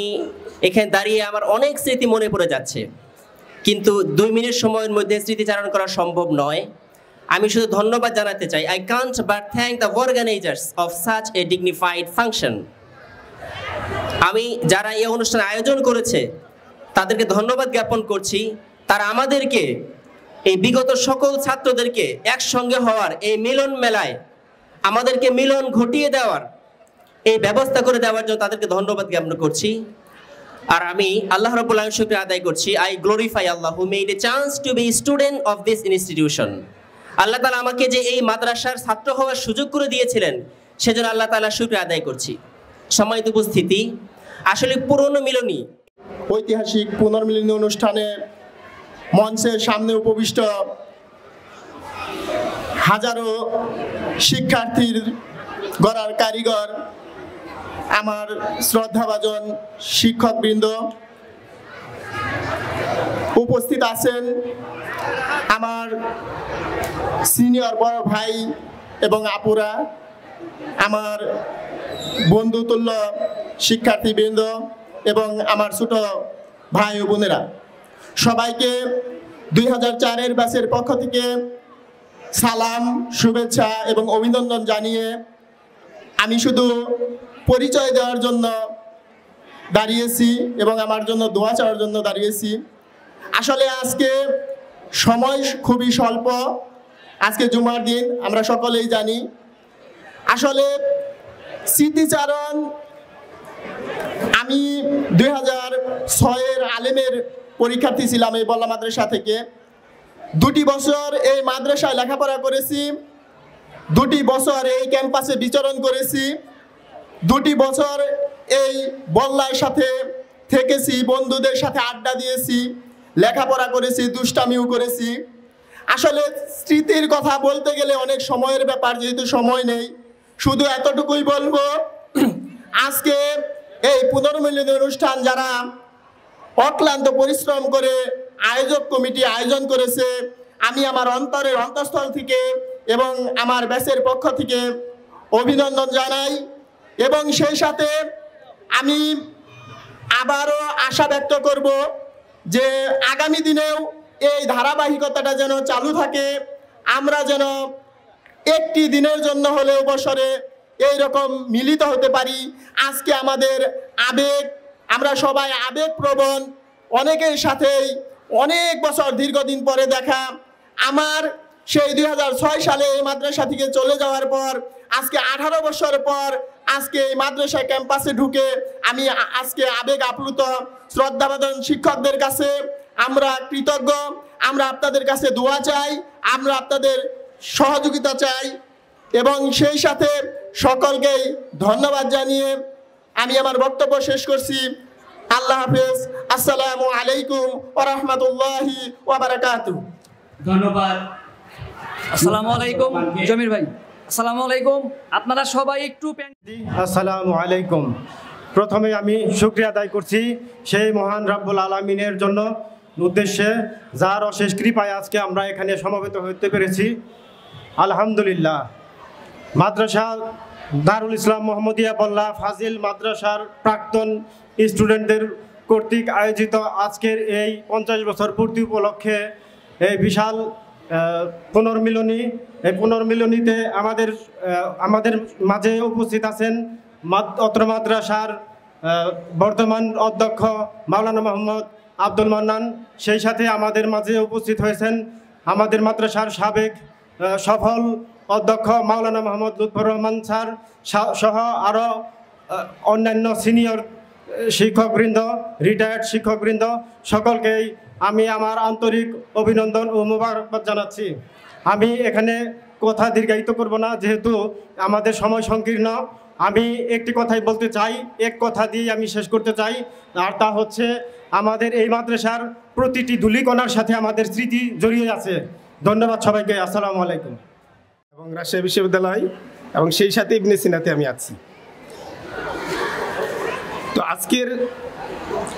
Speaker 5: এখানে দাঁড়িয়ে আমার অনেক স্মৃতি মনে পড়ে যাচ্ছে, কিন্তু 2 মিনিট সময়ের মধ্যে স্মৃতিচারণ করা সম্ভব নয়। আমি শুধু ধন্যবাদ জানাতে চাই। I can't but thank the organizers of such a dignified function. আমি যারা এই অনুষ্ঠান আয়োজন করেছে তাদেরকে ধন্যবাদ জ্ঞাপন করছি। তারা আমাদেরকে এই বিগত সকল ছাত্রদেরকে একসঙ্গে হওয়ার এই মিলন মেলায় আমাদেরকে মিলন ঘটিয়ে দেওয়ার এই ব্যবস্থা করে দেওয়ার জন্য তাদেরকে ধন্যবাদ জ্ঞাপন করছি। আর আমি আল্লাহ রাব্বুল আলামিনের শুকরিয়া আদায় করছি। I glorify Allah who made a chance to be a student of this institution. আল্লাহ তাআলা আমাকে যে এই মাদ্রাসার ছাত্র হওয়ার সুযোগ করে দিয়েছিলেন সেজন্য আল্লাহ তাআলার শুকরিয়া আদায় করছি। সম্মানিত উপস্থিতি, আসলে পুরনো মিলনী
Speaker 11: ঐতিহাসিক পুনর্মিলনী অনুষ্ঠানে মঞ্চের সামনে উপবিষ্ট হাজারো শিক্ষার্থীর গড়ার কারিগর, আমার শ্রদ্ধাভাজন শিক্ষকবৃন্দ, উপস্থিত আছেন আমার সিনিয়র বড় ভাই এবং আপুরা, আমার বন্ধুতুল্য শিক্ষার্থীবৃন্দ এবং আমার ছোট ভাই ও বোনেরা, সবাইকে 2004-এর ব্যাচের পক্ষ থেকে সালাম, শুভেচ্ছা এবং অভিনন্দন জানিয়ে আমি শুধু পরিচয় দেওয়ার জন্য দাঁড়িয়েছি এবং আমার জন্য দোয়া চাওয়ার জন্য দাঁড়িয়েছি। আসলে আজকে সময় খুবই স্বল্প, আজকে জুমার দিন, আমরা সকলেই জানি। আসলে স্মৃতিচারণ, আমি 2006-এর আলেমের পরীক্ষার্থী ছিলাম এই বল্লা মাদ্রাসা থেকে। 2টি বছর এই মাদ্রাসায় লেখাপড়া করেছি, 2টি বছর এই ক্যাম্পাসে বিচরণ করেছি, 2টি বছর এই বল্লার সাথে থেকেছি, বন্ধুদের সাথে আড্ডা দিয়েছি, লেখাপড়া করেছি, দুষ্টামিও করেছি। আসলে স্মৃতির কথা বলতে গেলে অনেক সময়ের ব্যাপার, যেহেতু সময় নেই, শুধু এতটুকুই বলবো, আজকে এই পুনর্মিলনী অনুষ্ঠান যারা অক্লান্ত পরিশ্রম করে আয়োজক কমিটি আয়োজন করেছে, আমি আমার অন্তরের অন্তঃস্থল থেকে এবং আমার ব্যাচের পক্ষ থেকে অভিনন্দন জানাই। এবং সেই সাথে আমি আবারও আশা ব্যক্ত করব যে আগামী দিনেও এই ধারাবাহিকতাটা যেন চালু থাকে, আমরা যেন একটি দিনের জন্য হলেও বছরে এইরকম মিলিত হতে পারি। আজকে আমাদের আবেগ, আমরা সবাই আবেগপ্রবণ, অনেকের সাথেই অনেক বছর দীর্ঘদিন পরে দেখা। আমার সেই 2006 সালে এই মাদ্রাসা থেকে চলে যাওয়ার পর আজকে 18 বছর পর আজকে এই মাদ্রাসা ক্যাম্পাসে ঢুকে আমি আজকে আবেগ আপ্লুত। শ্রদ্ধাবাদন শিক্ষকদের কাছে আমরা কৃতজ্ঞ, আমরা আপনাদের কাছে দোয়া চাই, আমরা আপনাদের সহযোগিতা চাই এবং সেই সাথে সকলকেই ধন্যবাদ জানিয়ে আমি আমার বক্তব্য শেষ করছি। আল্লাহ হাফেজ। আসসালামু আলাইকুম ওয়া রাহমাতুল্লাহি ওয়া বারাকাতুহু।
Speaker 4: ধন্যবাদ। আসসালামু আলাইকুম জমির ভাই। আসসালামু আলাইকুম। আপনারা সবাই একটু
Speaker 12: আসসালামু আলাইকুম। প্রথমে আমি শুকরিয়া আদায় করছি সেই মহান রাব্বুল আলামিনের জন্য উদ্দেশ্যে, যার অশেষ কৃপায় আজকে আমরা এখানে সমবেত হতে পেরেছি। আলহামদুলিল্লাহ। মাদ্রাসা দারুল ইসলাম মোহাম্মদিয়া বল্লা ফাজিল মাদ্রাসার প্রাক্তন স্টুডেন্টদের কর্তৃক আয়োজিত আজকের এই 50 বছর পূর্তি উপলক্ষে এই বিশাল পুনর্মিলনী, এই পুনর্মিলনীতে আমাদের মাঝে উপস্থিত আছেন অত্র মাদ্রাসার বর্তমান অধ্যক্ষ মাওলানা মোহাম্মদ আব্দুল মান্নান। সেই সাথে আমাদের মাঝে উপস্থিত হয়েছেন আমাদের মাদ্রাসার সাবেক সফল অধ্যক্ষ মাওলানা মোহাম্মদ লুৎফর রহমান স্যার সহ আরও অন্যান্য সিনিয়র শিক্ষকবৃন্দ, রিটায়ার্ড শিক্ষকবৃন্দ, সকলকেই আমি আমার আন্তরিক অভিনন্দন ও মোবারকবাদ জানাচ্ছি। আমি এখানে কথা দীর্ঘায়িত করব না, যেহেতু আমাদের সময় সংকীর্ণ। আমি একটি কথাই বলতে চাই, এক কথা দিয়ে আমি শেষ করতে চাই, আর তা হচ্ছে আমাদের এই মাদ্রাসার প্রতিটি ধূলিকণার সাথে আমাদের স্মৃতি জড়িয়ে আছে। ধন্যবাদ সবাইকে। আসসালামু আলাইকুম।
Speaker 11: এবং রাজশাহী বিশ্ববিদ্যালয় এবং সেই সাথে ইবনে সিনাতে আমি আছি। তো আজকের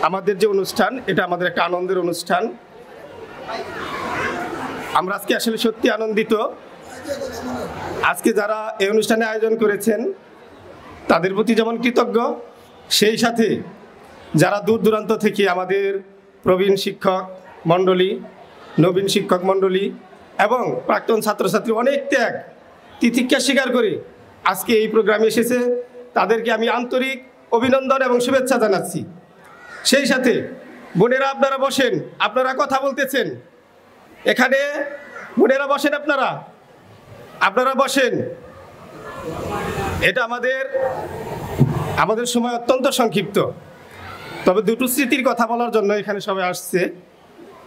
Speaker 11: আমাদের যে অনুষ্ঠান, এটা আমাদের একটা আনন্দের অনুষ্ঠান। আমরা আজকে আসলে সত্যি আনন্দিত। আজকে যারা এই অনুষ্ঠানে আয়োজন করেছেন তাদের প্রতি যেমন কৃতজ্ঞ, সেই সাথে যারা দূর দূরান্ত থেকে আমাদের প্রবীণ শিক্ষক মণ্ডলী, নবীন শিক্ষক মণ্ডলী এবং প্রাক্তন ছাত্রছাত্রী অনেক ত্যাগ তিতিক্ষা স্বীকার করে আজকে এই প্রোগ্রামে এসেছে, তাদেরকে আমি আন্তরিক অভিনন্দন এবং শুভেচ্ছা জানাচ্ছি। সেই সাথে বোনেরা আপনারা বসেন, আপনারা কথা বলতেছেন, এখানে বোনেরা বসেন, আপনারা বসেন। এটা আমাদের সময় অত্যন্ত সংক্ষিপ্ত, তবে দুটো স্মৃতির কথা বলার জন্য এখানে সবাই আসছে।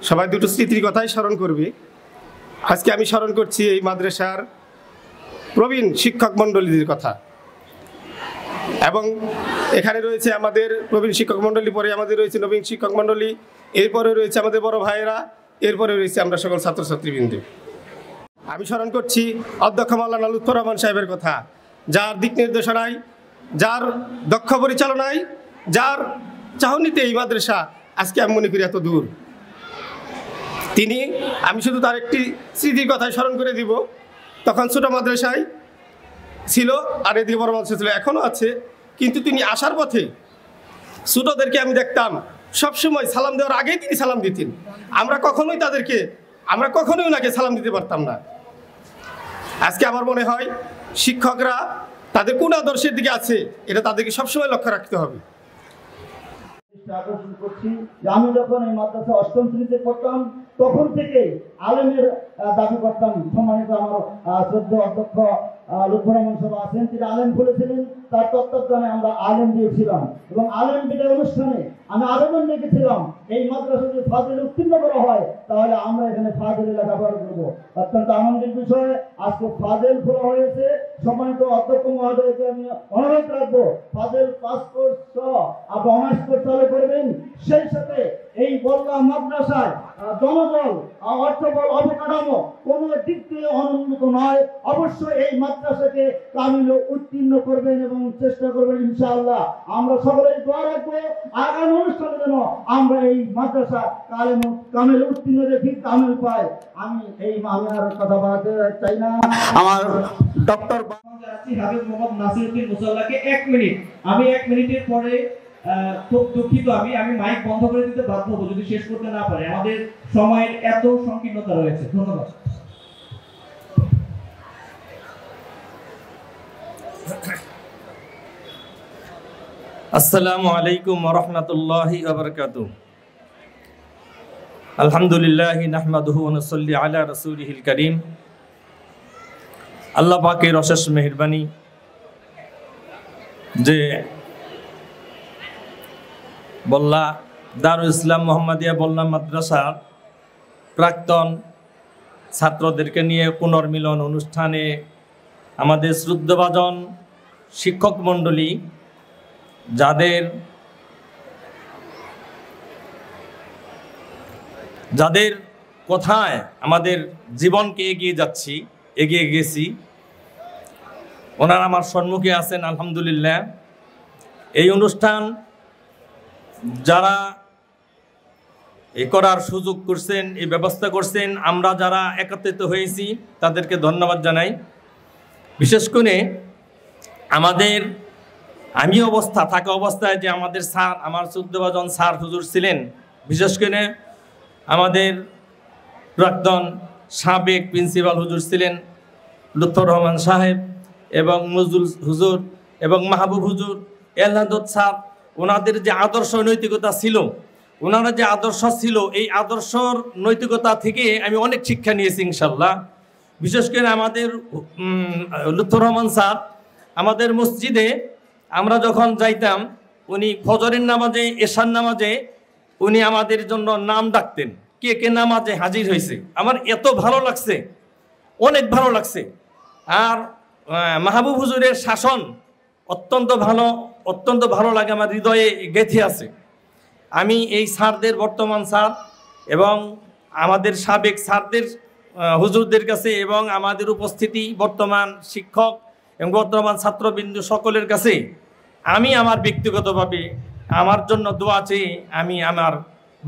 Speaker 11: সবাই দুটো স্মৃতির কথাই স্মরণ করবে। আজকে আমি স্মরণ করছি এই মাদ্রাসার প্রবীণ শিক্ষক মণ্ডলীদের কথা, এবং এখানে রয়েছে আমাদের প্রবীণ শিক্ষক মণ্ডলী, পরে আমাদের রয়েছে নবীন শিক্ষক মণ্ডলী, এরপরে রয়েছে আমাদের বড় ভাইয়েরা, এরপরে রয়েছে আমরা সকল ছাত্রছাত্রীবৃন্দ। আমি স্মরণ করছি অধ্যক্ষ মাওলানা লুৎফর রহমান সাহেবের কথা, যার দিক নির্দেশনায়, যার দক্ষ পরিচালনায়, যার চাহনিতে এই মাদ্রাসা আজকে আমি মনে করি এত দূর। আমি শুধু তার একটি স্মৃতির কথাই স্মরণ করে দিব। তখন ছোট মাদ্রাসায় ছিল, আর এদিকে বড় মাদ্রাসা ছিল, এখনও আছে, কিন্তু তিনি আসার পথে ছোটদেরকে আমি দেখতাম সবসময় সালাম দেওয়ার আগেই তিনি সালাম দিতেন। আমরা কখনোই ওনাকে সালাম দিতে পারতাম না।
Speaker 12: আজকে আমার মনে হয় শিক্ষকরা তাদের কোন আদর্শের দিকে আছে এটা তাদেরকে সবসময় লক্ষ্য রাখতে হবে।
Speaker 13: আকর্ষণ করছি যে আমি যখন এই মাদ্রাসা অষ্টম শ্রেণীতে পড়তাম তখন থেকে আলেমের দাবি করতাম। সম্মানিত আমার শ্রদ্ধেয় অধ্যক্ষ লুৎফর রহমান সাহেব আছেন, তিনি আলেম বলেছিলেন, তার তত্ত্বাবধানে আমরা আলেম দিয়েছিলাম এবং আলেম বিদায় অনুষ্ঠানে আমি আবেদন রেখেছিলাম এই মাদ্রাসা যদি ফাজিল উত্তীর্ণ করা হয় তাহলে আমরা এখানে ফাজিল লেখাপড়া করবো। অত্যন্ত আনন্দের বিষয় আজকে ফাজিল খোলা হয়েছে। সম্মানিত অধ্যক্ষ মহোদয়কে আমি অনুরোধ রাখবো ফাজিল পাস কোর্স সহ আপনি অনার্স কোর্স চালু করবেন। সেই সাথে এই বল্লা মাদ্রাসায় জনবল অর্থবল অবকাঠামো কোনো দিক থেকে অনুন্নত নয়। অবশ্যই এই মাদ্রাসাকে কামিল উত্তীর্ণ করবেন এবং চেষ্টা করবেন ইনশাআল্লাহ। আমরা সকলেই দোয়া রাখবো আগামী অনুষ্ঠানে যেন আমরা এই মাদ্রাসা কামিল উত্তীর্ণ রেখে কামিল পাই। আমি আর কথা বলতে চাই না। আমার ডক্টর
Speaker 2: হাবিব মোহাম্মদ নাসিরউদ্দিন মুসাল্লাহকে 1 মিনিট, আমি 1 মিনিটের পরে খুব দুঃখিত আমি মাইক বন্ধ করে দিতে বাধ্য হব যদি শেষ করতে না পারে। আমাদের সময়ের এত সংকীর্ণতা রয়েছে। ধন্যবাদ।
Speaker 14: আসসালামু আলাইকুম ওয়া রাহমাতুল্লাহি ওয়া বারাকাতুহু। আলহামদুলিল্লাহি নাহমাদুহু ওয়া নুসাল্লি আলা রাসূলিহিল কারীম। আল্লাহ পাকের অশেষ মেহেরবানি যে বল্লা দারুল ইসলাম মোহাম্মদিয়া বল্লা মাদ্রাসার প্রাক্তন ছাত্রদেরকে নিয়ে পুনর্মিলন অনুষ্ঠানে আমাদের শ্রদ্ধাভাজন শিক্ষক মণ্ডলী যাদের কথায় আমাদের জীবনকে এগিয়ে গেছি ওনারা আমার সম্মুখে আছেন। আলহামদুলিল্লাহ এই অনুষ্ঠান যারা করার সুযোগ করছেন, এই ব্যবস্থা করছেন, আমরা যারা একত্রিত হয়েছি তাদেরকে ধন্যবাদ জানাই। বিশেষ করে আমি থাকা অবস্থায় যে আমাদের স্যার, আমার শ্রদ্ধাভাজন স্যার হুজুর ছিলেন, বিশেষ করে আমাদের প্রাক্তন সাবেক প্রিন্সিপাল হুজুর ছিলেন লুৎফর রহমান সাহেব এবং নজরুল হুজুর এবং মাহবুব হুজুর, এলহাদত স্যার, ওনাদের যে আদর্শ নৈতিকতা ছিল, ওনারা যে আদর্শ ছিল, এই আদর্শর নৈতিকতা থেকে আমি অনেক শিক্ষা নিয়েছি ইনশাল্লাহ। বিশেষ করে আমাদের লুৎফর রহমান স্যার আমাদের মসজিদে আমরা যখন যাইতাম উনি ফজরের নামাজে, এশার নামাজে উনি আমাদের জন্য নাম ডাকতেন, কে কে নামাজে হাজির হয়েছে। আমার এত ভালো লাগছে, অনেক ভালো লাগছে। আর মাহবুব হুজুরের শাসন অত্যন্ত ভালো লাগে, আমার হৃদয়ে গেঁথে আছে। আমি এই স্যারদের, বর্তমান স্যার এবং আমাদের সাবেক স্যারদের হুজুরদের কাছে এবং আমাদের উপস্থিতি বর্তমান শিক্ষক এবং বর্তমান ছাত্রবৃন্দ সকলের কাছে আমি আমার ব্যক্তিগতভাবে আমার জন্য দোয়া চেয়ে আমি আমার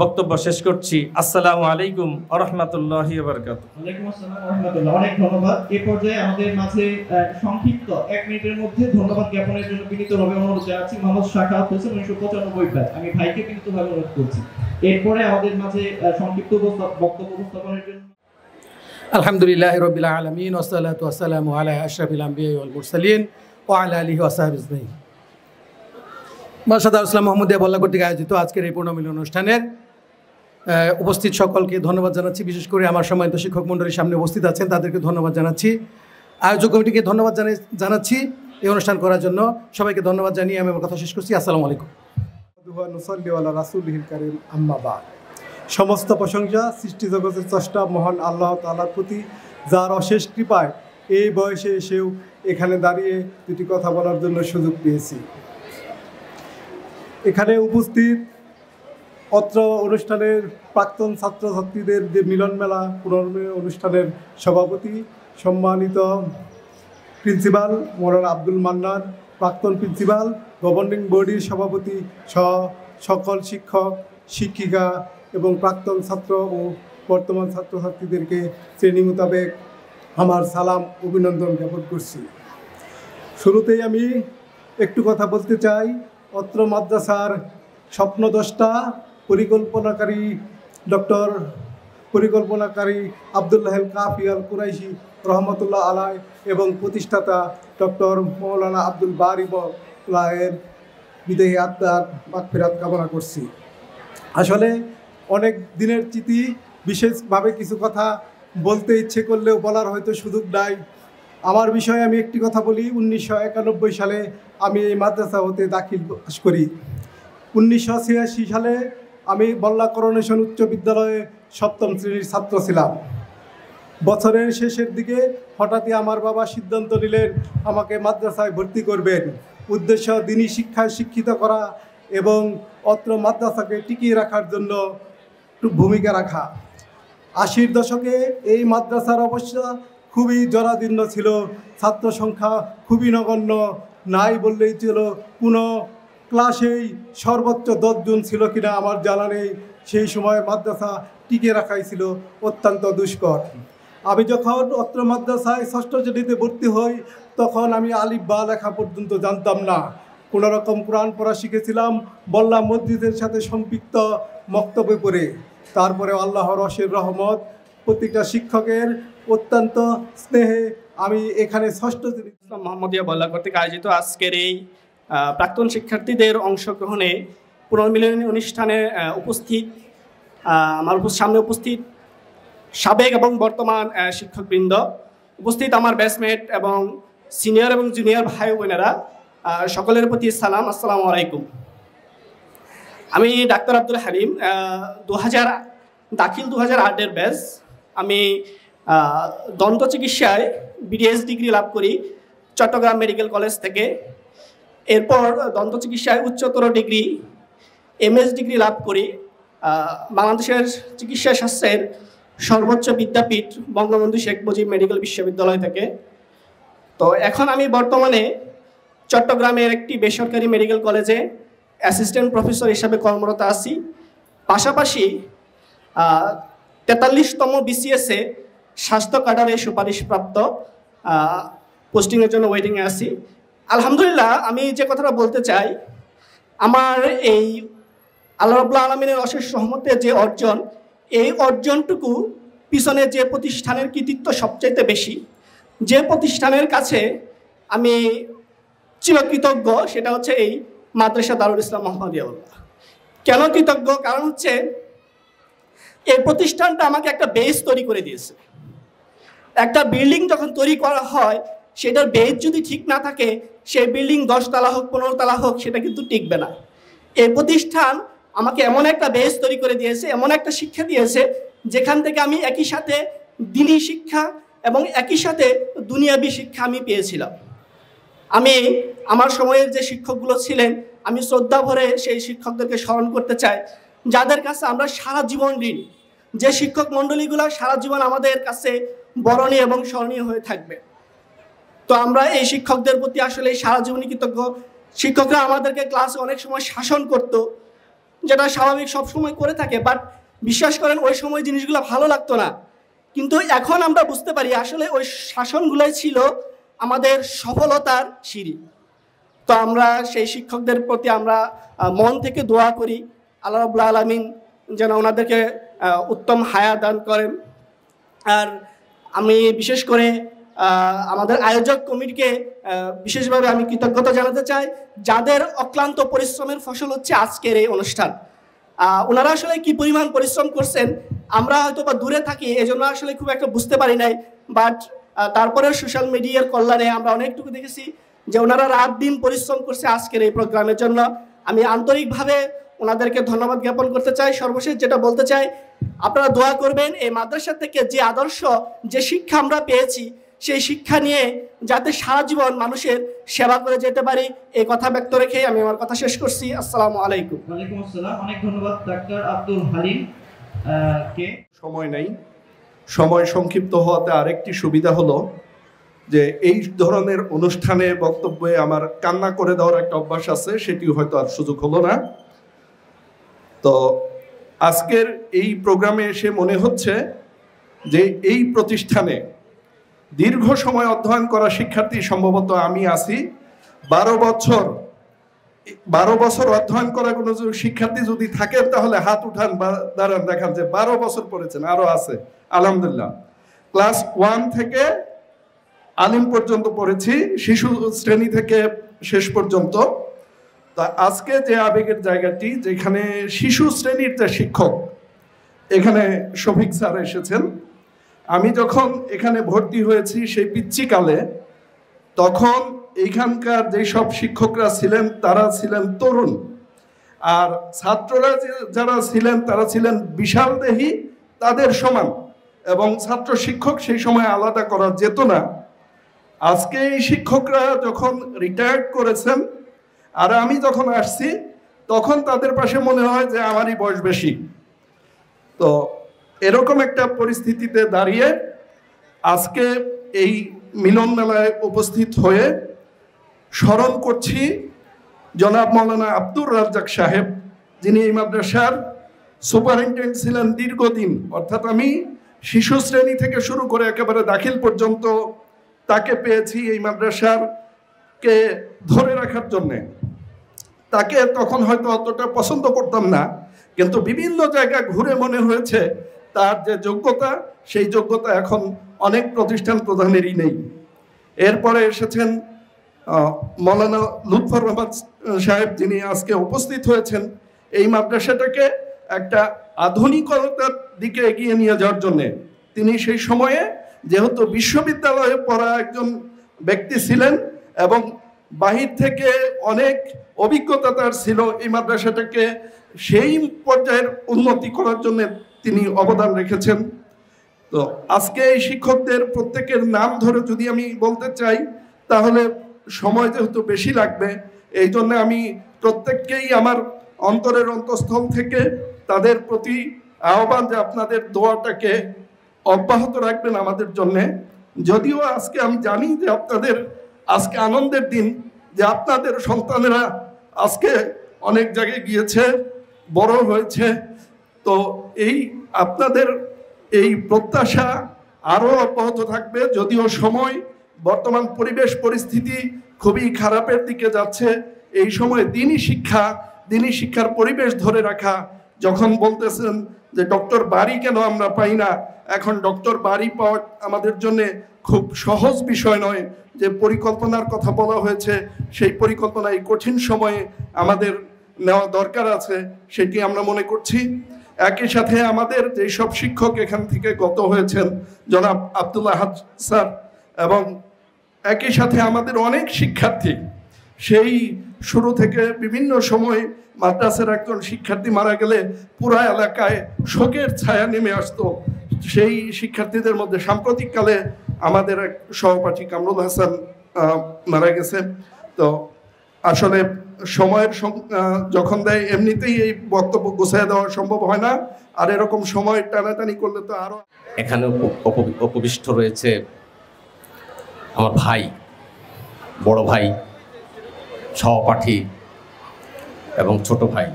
Speaker 14: বক্তব্য শেষ করছি। আসসালামু আলাইকুম ওয়া রাহমাতুল্লাহি ওয়া বারাকাতুহু।
Speaker 2: ওয়ালাইকুম আসসালাম ওয়া রাহমাতুল্লাহ। অনেক ধন্যবাদ। এই পর্যায়ে আমাদের মাঝে সংক্ষিপ্ত 1 মিনিটের মধ্যে ধন্যবাদ জ্ঞাপনের জন্য বিনীতভাবে অনুরোধ জানাচ্ছি মোহাম্মদ শাখাওয়াত হোসেন 1995 ব্যাচ। আমি ভাইকে বিনীতভাবে অনুরোধ করছি। এরপরে আমাদের মাঝে সংক্ষিপ্ত বক্তব্য উপস্থাপনের জন্য
Speaker 15: আলহামদুলিল্লাহি রাব্বিল আলামিন ওয়া সসালাতু ওয়া সালামু আলা আশরাফিল আমবিয়া ওয়াল মুরসালিন ওয়া আলা আলিহি ওয়া সাহবিহি আজমাইন। মাদ্রাসা ইসলাম মোহাম্মদিয়া বল্লা কর্তৃক আয়োজিত আজকের এই পুনর্মিলন অনুষ্ঠানের উপস্থিত সকলকে ধন্যবাদ জানাচ্ছি। বিশেষ করে আমার সম্মানিত শিক্ষক মণ্ডলীর সামনে উপস্থিত আছেন তাদেরকে ধন্যবাদ জানাচ্ছি। আয়োজক কমিটিকে ধন্যবাদ জানাচ্ছি এই অনুষ্ঠান করার জন্য। সবাইকে ধন্যবাদ জানিয়ে আমি আমার কথা শেষ করছি। আসসালামু আলাইকুম।
Speaker 12: সমস্ত প্রশংসা সৃষ্টি জগতের স্রষ্টা মহান আল্লাহ তাআলার প্রতি, যার অশেষ কৃপায় এই বয়সে এসেও এখানে দাঁড়িয়ে দুটি কথা বলার জন্য সুযোগ পেয়েছি। এখানে উপস্থিত অত্র অনুষ্ঠানের প্রাক্তন ছাত্রছাত্রীদের যে মিলন মেলা পুনর্মিলন অনুষ্ঠানের সভাপতি, সম্মানিত প্রিন্সিপাল মৌলানা আব্দুল মান্নান, প্রাক্তন প্রিন্সিপাল, গভর্নিং বডির সভাপতি সহ সকল শিক্ষক শিক্ষিকা এবং প্রাক্তন ছাত্র ও বর্তমান ছাত্রছাত্রীদেরকে শ্রেণী মোতাবেক আমার সালাম অভিনন্দন জ্ঞাপন করছি। শুরুতেই আমি একটু কথা বলতে চাই অত্র মাদ্রাসার স্বপ্নদ্রষ্টা পরিকল্পনাকারী আব্দুল্লাহ আল কাফি আল কুরাইশি
Speaker 15: রহমতুল্লাহ আলাই এবং প্রতিষ্ঠাতা ডক্টর মৌলানা আব্দুল বারী বলায়ের বিদেহী আত্মার মাগফিরাত কামনা করছি। আসলে অনেক দিনের স্মৃতি, বিশেষভাবে কিছু কথা বলতে ইচ্ছে করলেও বলার হয়তো সুযোগ নাই। আমার বিষয়ে আমি একটি কথা বলি। 1991 সালে আমি এই মাদ্রাসা হতে দাখিল পাস করি। 1986 সালে আমি বল্লা করোনেশন উচ্চ বিদ্যালয়ে 7ম শ্রেণীর ছাত্র ছিলাম। বছরের শেষের দিকে হঠাৎই আমার বাবা সিদ্ধান্ত নিলেন আমাকে মাদ্রাসায় ভর্তি করবেন। উদ্দেশ্য দিনী শিক্ষায় শিক্ষিত করা এবং অত্র মাদ্রাসাকে টিকিয়ে রাখার জন্য ভূমিকা রাখা। 80-র দশকে এই মাদ্রাসার অবস্থা খুবই জরাজীর্ণ ছিল। ছাত্র সংখ্যা খুবই নগণ্য, নাই বললেই ছিল। কোনো ক্লাসেই সর্বোচ্চ 10 জন ছিল কিনা আমার জানা নেই। সেই সময় মাদ্রাসা টিকে রাখাই ছিল অত্যন্ত দুষ্কর। আমি যখন অত্র মাদ্রাসায় 6ষ্ঠ শ্রেণীতে ভর্তি হই তখন আমি আলিফ বা লেখা পর্যন্ত জানতাম না। কোনো রকম কোরআন পড়া শিখেছিলাম বল্লা মসজিদের সাথে সম্পৃক্ত মক্তবে পড়ে। তারপরে আল্লাহর অশেষ রহমত, প্রত্যেকটা শিক্ষকের অত্যন্ত স্নেহে আমি এখানে 6ষ্ঠ শ্রেণী
Speaker 16: মোহাম্মদিয়া বল্লা কর্তৃক আয়োজিত আজকের এই প্রাক্তন শিক্ষার্থীদের অংশগ্রহণে পুনর্মিলনী অনুষ্ঠানে উপস্থিত আমার সামনে উপস্থিত সাবেক এবং বর্তমান শিক্ষকবৃন্দ, উপস্থিত আমার ব্যাচমেট এবং সিনিয়র এবং জুনিয়র ভাই বোনেরা, সকলের প্রতি সালাম, আসসালামু আলাইকুম। আমি ডাক্তার আব্দুল হালিম, 2008-এর ব্যাচ। আমি দন্ত চিকিৎসায় বিডিএস ডিগ্রি লাভ করি চট্টগ্রাম মেডিকেল কলেজ থেকে। এরপর দন্ত চিকিৎসায় উচ্চতর ডিগ্রি এমএস ডিগ্রি লাভ করি বাংলাদেশের চিকিৎসা শাস্ত্রের সর্বোচ্চ বিদ্যাপীঠ বঙ্গবন্ধু শেখ মুজিব মেডিকেল বিশ্ববিদ্যালয় থেকে। তো এখন আমি বর্তমানে চট্টগ্রামের একটি বেসরকারি মেডিকেল কলেজে অ্যাসিস্ট্যান্ট প্রফেসর হিসাবে কর্মরত আছি। পাশাপাশি 43তম বিসিএসে স্বাস্থ্য ক্যাডারে সুপারিশপ্রাপ্ত পোস্টিংয়ের জন্য ওয়েটিংয়ে আছি। আলহামদুলিল্লাহ, আমি যে কথাটা বলতে চাই, আমার এই আল্লাহ রাব্বুল আলামিনের অশেষ রহমতে যে অর্জন, এই অর্জনটুকু পিছনে যে প্রতিষ্ঠানের কৃতিত্ব সবচাইতে বেশি, যে প্রতিষ্ঠানের কাছে আমি চিরকৃতজ্ঞ, সেটা হচ্ছে এই মাদ্রাসা দারুল ইসলাম মোহাম্মদিয়া বল্লা। কেন কৃতজ্ঞ? কারণ হচ্ছে এই প্রতিষ্ঠানটা আমাকে একটা বেস তৈরি করে দিয়েছে। একটা বিল্ডিং যখন তৈরি করা হয়, সেটার বেস যদি ঠিক না থাকে, সেই বিল্ডিং 10 তলা হোক 15 তলা হোক, সেটা কিন্তু টিকবে না। এই প্রতিষ্ঠান আমাকে এমন একটা বেস তৈরি করে দিয়েছে, এমন একটা শিক্ষা দিয়েছে, যেখান থেকে আমি একই সাথে দ্বীনি শিক্ষা এবং একই সাথে দুনিয়াবী শিক্ষা আমি পেয়েছিলাম। আমি আমার সময়ের যে শিক্ষকগুলো ছিলেন, আমি শ্রদ্ধা ভরে সেই শিক্ষকদেরকে স্মরণ করতে চাই, যাদের কাছে আমরা সারা জীবন ঋণী। যে শিক্ষক মণ্ডলীগুলো সারা জীবন আমাদের কাছে বরণীয় এবং স্মরণীয় হয়ে থাকবে। তো আমরা এই শিক্ষকদের প্রতি আসলে সারা জীবনই কৃতজ্ঞ। শিক্ষকরা আমাদেরকে ক্লাসে অনেক সময় শাসন করতো, যেটা স্বাভাবিক সবসময় করে থাকে, বাট বিশ্বাস করেন ওই সময় জিনিসগুলো ভালো লাগতো না। কিন্তু এখন আমরা বুঝতে পারি আসলে ওই শাসনগুলোই ছিল আমাদের সফলতার সিঁড়ি। তো আমরা সেই শিক্ষকদের প্রতি আমরা মন থেকে দোয়া করি, আল্লাহ রাব্বুল আলামিন যেন ওনাদেরকে উত্তম হায়াত দান করেন। আর আমি বিশেষ করে আমাদের আয়োজক কমিটিকে বিশেষভাবে আমি কৃতজ্ঞতা জানাতে চাই, যাদের অক্লান্ত পরিশ্রমের ফসল হচ্ছে আজকের এই অনুষ্ঠান। ওনারা আসলে কি পরিমাণ পরিশ্রম করছেন আমরা হয়তো বা দূরে থাকি, এজন্য আসলে খুব একটা বুঝতে পারি নাই, বাট তারপরে সোশ্যাল মিডিয়ার কল্যাণে আমরা অনেকটুকু দেখেছি যে ওনারা রাত দিন পরিশ্রম করছে আজকের এই প্রোগ্রামের জন্য। আমি আন্তরিকভাবে ওনাদেরকে ধন্যবাদ জ্ঞাপন করতে চাই। সর্বশেষ যেটা বলতে চাই, আপনারা দোয়া করবেন এই মাদ্রাসা থেকে যে আদর্শ, যে শিক্ষা আমরা পেয়েছি, সেই শিক্ষা নিয়ে যাতে সারা জীবন মানুষের সেবা করে যেতে পারি, এই কথা ব্যক্ত রেখে আমি আমার কথা শেষ করছি। আসসালামু আলাইকুম।
Speaker 2: ওয়ালাইকুম আসসালাম। অনেক ধন্যবাদ ডাক্তার আব্দুল হালিম কে।
Speaker 17: সময় নাই, সময় সংক্ষিপ্ত হওয়াতে আরেকটি সুবিধা হলো যে এই ধরনের অনুষ্ঠানে বক্তব্যে আমার কান্না করে দেওয়ার একটা অভ্যাস আছে, সেটিও হয়তো আর সুযোগ হলো না। তো আজকের এই প্রোগ্রামে এসে মনে হচ্ছে যে এই প্রতিষ্ঠানে দীর্ঘ সময় অধ্যয়ন করা শিক্ষার্থী সম্ভবত আমি আছি। 12 বছর অধ্যয়ন করা কোনো শিক্ষার্থী যদি থাকে তাহলে হাত উঠান বা দাঁড়ান, দেখান যে 12 বছর পড়েছেন। আরো আছে আলহামদুলিল্লাহ। ক্লাস 1 থেকে আলিম পর্যন্ত পড়েছি, শিশু শ্রেণী থেকে শেষ পর্যন্ত। তা আজকে যে আবেগের জায়গাটি, যেখানে শিশু শ্রেণীর যে শিক্ষক, এখানে শফিক স্যার এসেছেন। আমি যখন এখানে ভর্তি হয়েছি সেই পিচ্চিকালে, তখন এইখানকার যেসব শিক্ষকরা ছিলেন তারা ছিলেন তরুণ, আর ছাত্ররা যারা ছিলেন তারা ছিলেন বিশাল দেহী, তাদের সমান, এবং ছাত্র শিক্ষক সেই সময় আলাদা করা যেত না। আজকে এই শিক্ষকরা যখন রিটায়ার্ড করেছেন আর আমি যখন আসছি, তখন তাদের পাশে মনে হয় যে আমারই বয়স বেশি। তো এরকম একটা পরিস্থিতিতে দাঁড়িয়ে আজকে এই মিলন মেলায় উপস্থিত হয়ে স্মরণ করছি জনাব মৌলানা আব্দুর রাজ্জাক সাহেব, যিনি এই মাদ্রাসার সুপারিনটেন্ডেন্ট ছিলেন দীর্ঘদিন। অর্থাৎ আমি শিশু শ্রেণী থেকে শুরু করে একেবারে দাখিল পর্যন্ত তাকে পেয়েছি এই মাদ্রাসার কে ধরে রাখার জন্যে। তাকে তখন হয়তো অতটা পছন্দ করতাম না, কিন্তু বিভিন্ন জায়গা ঘুরে মনে হয়েছে তার যে যোগ্যতা, সেই যোগ্যতা এখন অনেক প্রতিষ্ঠান প্রধানেরই নেই। এরপরে এসেছেন মৌলানা লুৎফর রহমান সাহেব, যিনি আজকে উপস্থিত হয়েছেন এই মাদ্রাসাটাকে একটা আধুনিকতার দিকে এগিয়ে নিয়ে যাওয়ার জন্যে। তিনি সেই সময়ে যেহেতু বিশ্ববিদ্যালয়ে পড়া একজন ব্যক্তি ছিলেন এবং বাহির থেকে অনেক অভিজ্ঞতা তার ছিল, এই মাদ্রাসাটাকে সেই পর্যায়ের উন্নতি করার জন্য তিনি অবদান রেখেছেন। তো আজকে এই শিক্ষকদের প্রত্যেকের নাম ধরে যদি আমি বলতে চাই, তাহলে সময় যেহেতু বেশি লাগবে, এই জন্য আমি প্রত্যেককেই আমার অন্তরের অন্তঃস্থল থেকে তাদের প্রতি আহ্বান যে আপনাদের দোয়াটাকে অব্যাহত রাখবেন আমাদের জন্যে। যদিও আজকে আমি জানি যে আপনাদের আজকে আনন্দের দিন, যে আপনাদের সন্তানেরা আজকে অনেক জায়গায় গিয়েছে, বড় হয়েছে। তো এই আপনাদের এই প্রত্যাশা আরও অব্যাহত থাকবে। যদিও সময়, বর্তমান পরিবেশ পরিস্থিতি খুবই খারাপের দিকে যাচ্ছে, এই সময় দিনী শিক্ষার পরিবেশ ধরে রাখা, যখন বলতেছেন যে ডক্টর বাড়ি কেন আমরা পাই না, এখন ডক্টর বাড়ি পাওয়া আমাদের জন্য খুব সহজ বিষয় নয়। যে পরিকল্পনার কথা বলা হয়েছে, সেই পরিকল্পনা এই কঠিন সময়ে আমাদের নেওয়া দরকার আছে, সেটি আমরা মনে করছি। একই সাথে আমাদের যেসব শিক্ষক এখান থেকে গত হয়েছেন, জনাব আব্দুল্লাহ স্যার, এবং একই সাথে আমাদের অনেক শিক্ষার্থী, সেই শুরু থেকে বিভিন্ন সময় মাদ্রাসার একজন শিক্ষার্থী মারা গেলে পুরা এলাকায় শোকের ছায়া নেমে আসতো। সেই শিক্ষার্থীদের মধ্যে সাম্প্রতিককালে আমাদের এক সহপাঠী কামরুল হাসান মারা গেছে। তো আসলে সময়ের যখন দেয়, এমনিতেই এই বক্তব্য গুছিয়ে দেওয়া সম্ভব হয় না, আর এরকম সময় টানাটানি করলে তো আরো।
Speaker 5: এখানে উপবিষ্ট রয়েছে আমার ভাই, বড় ভাই, সহপাঠী এবং ছোট ভাই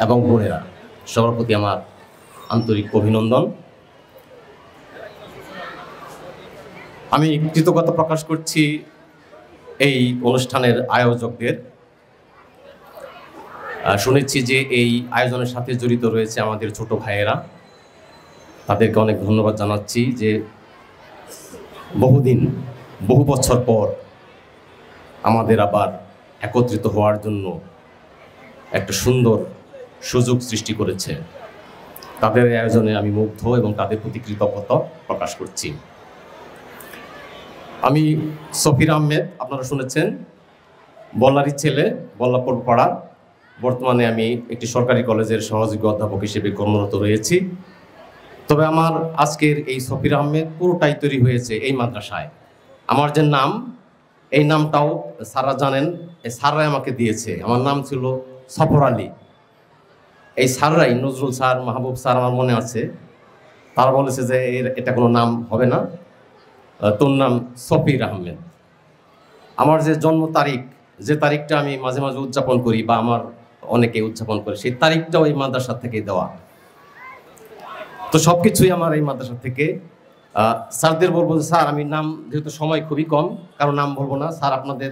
Speaker 5: এবং বোনেরা, সবার প্রতি আমার আন্তরিক অভিনন্দন। আমি কৃতজ্ঞতা প্রকাশ করছি এই অনুষ্ঠানের আয়োজকদের। শুনেছি যে এই আয়োজনের সাথে জড়িত রয়েছে আমাদের ছোট ভাইয়েরা, তাদেরকে অনেক ধন্যবাদ জানাচ্ছি যে বহু বছর পর আমাদের আবার একত্রিত হওয়ার জন্য একটা সুন্দর সুযোগ সৃষ্টি করেছে। তাদের আয়োজনে আমি মুগ্ধ এবং তাদের প্রতি কৃতজ্ঞতা প্রকাশ করছি। আমি সফির আহমেদ, আপনারা শুনেছেন, বল্লারই ছেলে, বল্লাপুর পাড়া। বর্তমানে আমি একটি সরকারি কলেজের সহযোগী অধ্যাপক হিসেবে কর্মরত রয়েছি। তবে আমার আজকের এই সফির আহমেদ পুরোটাই তৈরি হয়েছে এই মাদ্রাসায়। আমার যে নাম, এই নামটাও স্যাররা জানেন, এই স্যাররাই আমাকে দিয়েছে। আমার নাম ছিল সফর আলী। এই স্যাররাই, নজরুল স্যার, মাহবুব স্যার, আমার মনে আছে, তারা বলেছে যে এটা কোনো নাম হবে না, তোর নাম সফির আহমেদ। আমার যে জন্ম তারিখ, যে তারিখটা আমি মাঝে মাঝে উদযাপন করি বা আমার অনেকে উদযাপন করে, সেই তারিখটাও এই মাদ্রাসা থেকে দেওয়া। তো সব কিছুই আমার এই মাদ্রাসা থেকে। স্যারদের বলবো যে স্যার, আমি নাম, যেহেতু সময় খুবই কম, কারো নাম বলবো না। স্যার, আপনাদের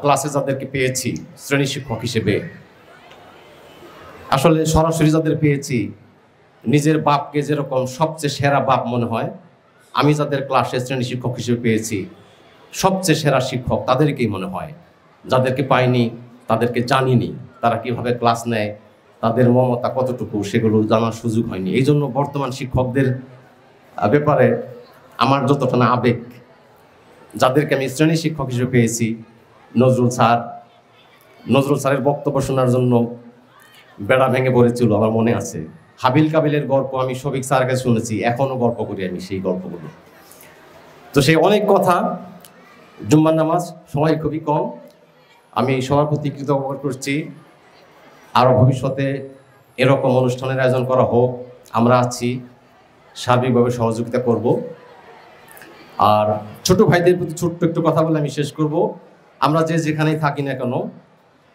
Speaker 5: ক্লাসে যাদেরকে পেয়েছি শ্রেণী শিক্ষক হিসেবে, আসলে সরাসরি যাদের পেয়েছি, নিজের বাপকে যেরকম সবচেয়ে সেরা বাপ মনে হয়,
Speaker 18: আমি যাদের ক্লাসে শ্রেণী শিক্ষক হিসেবে পেয়েছি সবচেয়ে সেরা শিক্ষক তাদেরকেই মনে হয়। যাদেরকে পাইনি, তাদেরকে জানিনি, তারা কিভাবে ক্লাস নেয়, তাদের মমতা কতটুকু, সেগুলো জানার সুযোগ হয়নি। এই জন্য বর্তমান শিক্ষকদের ব্যাপারে আমার যতটা না আবেগ, যাদেরকে আমি শ্রেণী শিক্ষক হিসেবে পেয়েছি, নজরুল স্যারের বক্তব্য শোনার জন্য বেড়া ভেঙে পড়েছিল, আমার মনে আছে। হাবিল কাবিলের গল্প আমি শফিক স্যারের কাছে শুনেছি, এখনও গল্প করি আমি সেই গল্পগুলো। তো সেই অনেক কথা। জুম্মার নামাজ, সময় খুবই কম, আমি সবার প্রতি কৃতজ্ঞতা করছি। আরও ভবিষ্যতে এরকম অনুষ্ঠানের আয়োজন করা হোক, আমরা আছি, সার্বিকভাবে সহযোগিতা করব। আর ছোট ভাইদের প্রতি ছোট্ট একটু কথা বলে আমি শেষ করব। আমরা যে যেখানেই থাকি না কেন,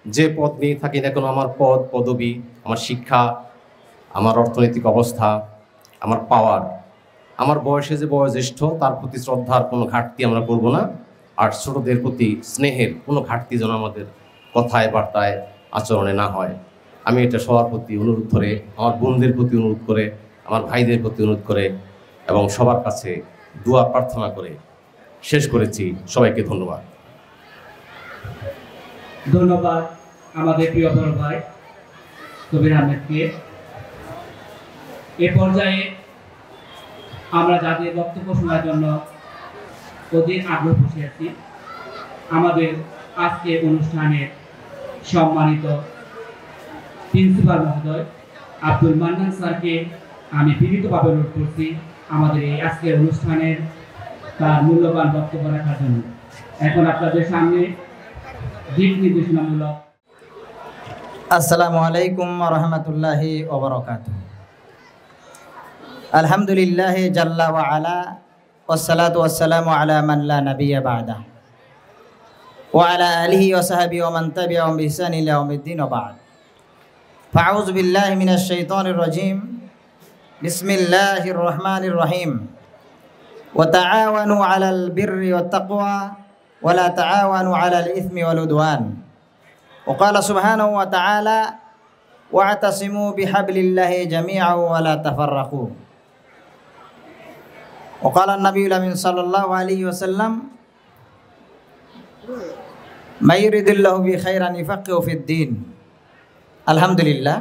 Speaker 18: যে পদ নিয়ে থাকি না কেন, আমার পদ পদবি, আমার শিক্ষা, আমার অর্থনৈতিক অবস্থা, আমার পাওয়ার, আমার বয়সে যে বয়োজ্যেষ্ঠ তার প্রতি শ্রদ্ধার কোনো ঘাটতি আমরা করব না। আর ছোটদের প্রতি স্নেহের কোনো ঘাটতি যেন আমাদের কথায় বার্তায় আচরণে না হয়, আমি এটা সবার প্রতি অনুরোধ করে, আমার বোনদের প্রতি অনুরোধ করে, আমার ভাইদের প্রতি অনুরোধ করে এবং সবার কাছে দোয়া প্রার্থনা করে শেষ করেছি। সবাইকে ধন্যবাদ।
Speaker 2: ধন্যবাদ আমাদের প্রিয় বড় ভাই কবির আহমেদকে। এ পর্যায়ে আমরা যাদের বক্তব্য শোনার জন্য অধিক আগ্রহ বসে আছি, আমাদের আজকের অনুষ্ঠানের সম্মানিত প্রিন্সিপাল মহোদয় আব্দুল মান্নান স্যারকে আমি বিনীতভাবে অনুরোধ করছি আমাদের এই আজকের অনুষ্ঠানের তার মূল্যবান বক্তব্য রাখার জন্য। এখন আপনাদের সামনে দিক নির্দেশনামূলক।
Speaker 19: আসসালামু আলাইকুম ওয়া রাহমাতুল্লাহি ওয়া বারাকাতুহু। আলহামদুলিল্লাহ জাল্লা ওয়া আলা ওয়াসসালাতু ওয়াসসালামু আলা মান লা নাবিয়্যা বা'দা ওয়া আলা আলিহি ওয়া সাহবিহি ওয়া মান তাবি'আহুম বিইহসান ইলা ইয়াউমিদ্দিন ওয়া বা'দ। ফাআউযু বিল্লাহি মিনাশ শাইতানির রাজীম। বিসমিল্লাহির রহমানির রহিম। ওয়া তাআওয়ানু আলাল বিররি ওয়াত তাকওয়া ওয়া লা তাআওয়ানু আলাল ইসমি ওয়াল উদওয়ান। ওয়া ক্বালা সুবহানাহু ওয়া তাআলা ওয়া'তাসিমু বিহাবলিল্লাহি জামিআন ওয়া লা তাফাররাকু। ওয়া ক্বালা an-নাবিয়্যুল আমিন সাল্লাল্লাহু আলাইহি ওয়াসাল্লাম মা ইউরিদুল্লাহু বি খাইরান ইউফাক্কিহু ফিদ-দ্বীন। আলহামদুলিল্লাহ,